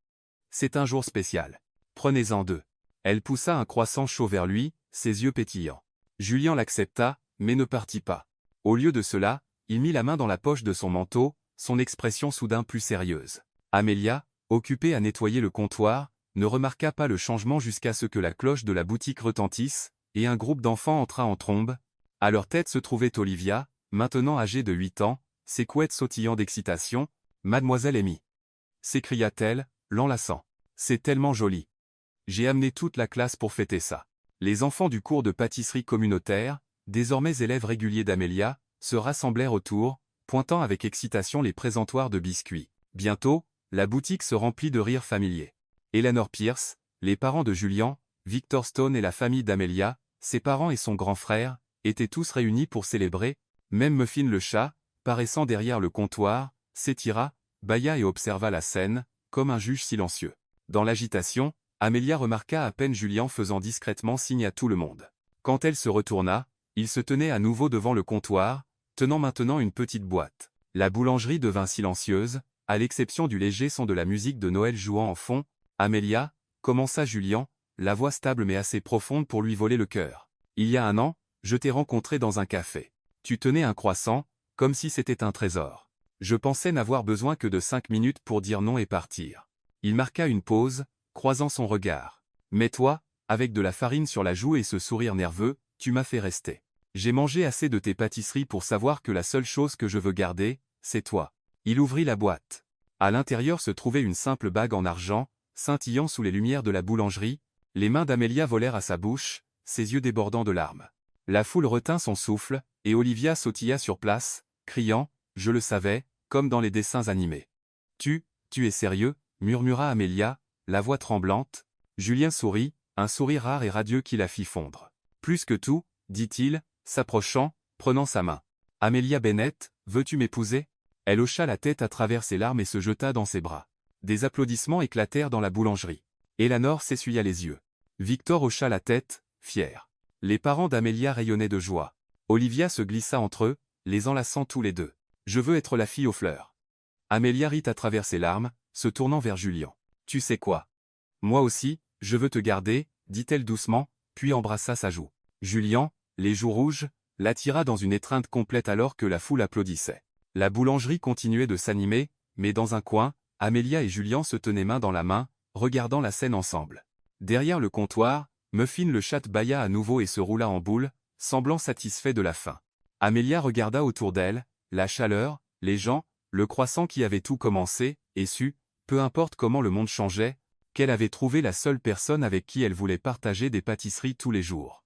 Speaker 1: C'est un jour spécial. Prenez-en deux. » Elle poussa un croissant chaud vers lui, ses yeux pétillants. Julien l'accepta, mais ne partit pas. Au lieu de cela, il mit la main dans la poche de son manteau, son expression soudain plus sérieuse. Amélia, occupée à nettoyer le comptoir, ne remarqua pas le changement jusqu'à ce que la cloche de la boutique retentisse, et un groupe d'enfants entra en trombe. À leur tête se trouvait Olivia, maintenant âgée de 8 ans, ses couettes sautillant d'excitation. « Mademoiselle Amy !» s'écria-t-elle, l'enlaçant. « C'est tellement joli. J'ai amené toute la classe pour fêter ça. » Les enfants du cours de pâtisserie communautaire, désormais élèves réguliers d'Amélia, se rassemblèrent autour, pointant avec excitation les présentoirs de biscuits. Bientôt, la boutique se remplit de rires familiers. Eleanor Pierce, les parents de Julian, Victor Stone et la famille d'Amélia, ses parents et son grand frère, étaient tous réunis pour célébrer. Même Muffin le chat, paraissant derrière le comptoir, s'étira, bâilla et observa la scène, comme un juge silencieux. Dans l'agitation, Amélia remarqua à peine Julian faisant discrètement signe à tout le monde. Quand elle se retourna, il se tenait à nouveau devant le comptoir, tenant maintenant une petite boîte. La boulangerie devint silencieuse, à l'exception du léger son de la musique de Noël jouant en fond. « Amélia » commença Julian, la voix stable mais assez profonde pour lui voler le cœur. « Il y a un an, je t'ai rencontré dans un café. Tu tenais un croissant, comme si c'était un trésor. Je pensais n'avoir besoin que de 5 minutes pour dire non et partir. » Il marqua une pause, croisant son regard. « Mais toi, avec de la farine sur la joue et ce sourire nerveux, tu m'as fait rester. J'ai mangé assez de tes pâtisseries pour savoir que la seule chose que je veux garder, c'est toi. » Il ouvrit la boîte. À l'intérieur se trouvait une simple bague en argent, scintillant sous les lumières de la boulangerie. Les mains d'Amélia volèrent à sa bouche, ses yeux débordant de larmes. La foule retint son souffle, et Olivia sautilla sur place, criant « Je le savais », comme dans les dessins animés. « Tu es sérieux ?» murmura Amélia, la voix tremblante. Julien sourit, un sourire rare et radieux qui la fit fondre. « Plus que tout, » dit-il, s'approchant, prenant sa main. « Amélia Bennett, veux-tu m'épouser ?» Elle hocha la tête à travers ses larmes et se jeta dans ses bras. Des applaudissements éclatèrent dans la boulangerie. Eleanor s'essuya les yeux. Victor hocha la tête, fier. Les parents d'Amélia rayonnaient de joie. Olivia se glissa entre eux, les enlaçant tous les deux. « Je veux être la fille aux fleurs. » Amélia rit à travers ses larmes, se tournant vers Julian. « Tu sais quoi? Moi aussi, je veux te garder, » dit-elle doucement, puis embrassa sa joue. Julian, les joues rouges, l'attira dans une étreinte complète alors que la foule applaudissait. La boulangerie continuait de s'animer, mais dans un coin, Amélia et Julian se tenaient main dans la main, regardant la scène ensemble. Derrière le comptoir, Muffin le chat bâilla à nouveau et se roula en boule, semblant satisfait de la fin. Amélia regarda autour d'elle, la chaleur, les gens, le croissant qui avait tout commencé, et sut, peu importe comment le monde changeait, qu'elle avait trouvé la seule personne avec qui elle voulait partager des pâtisseries tous les jours.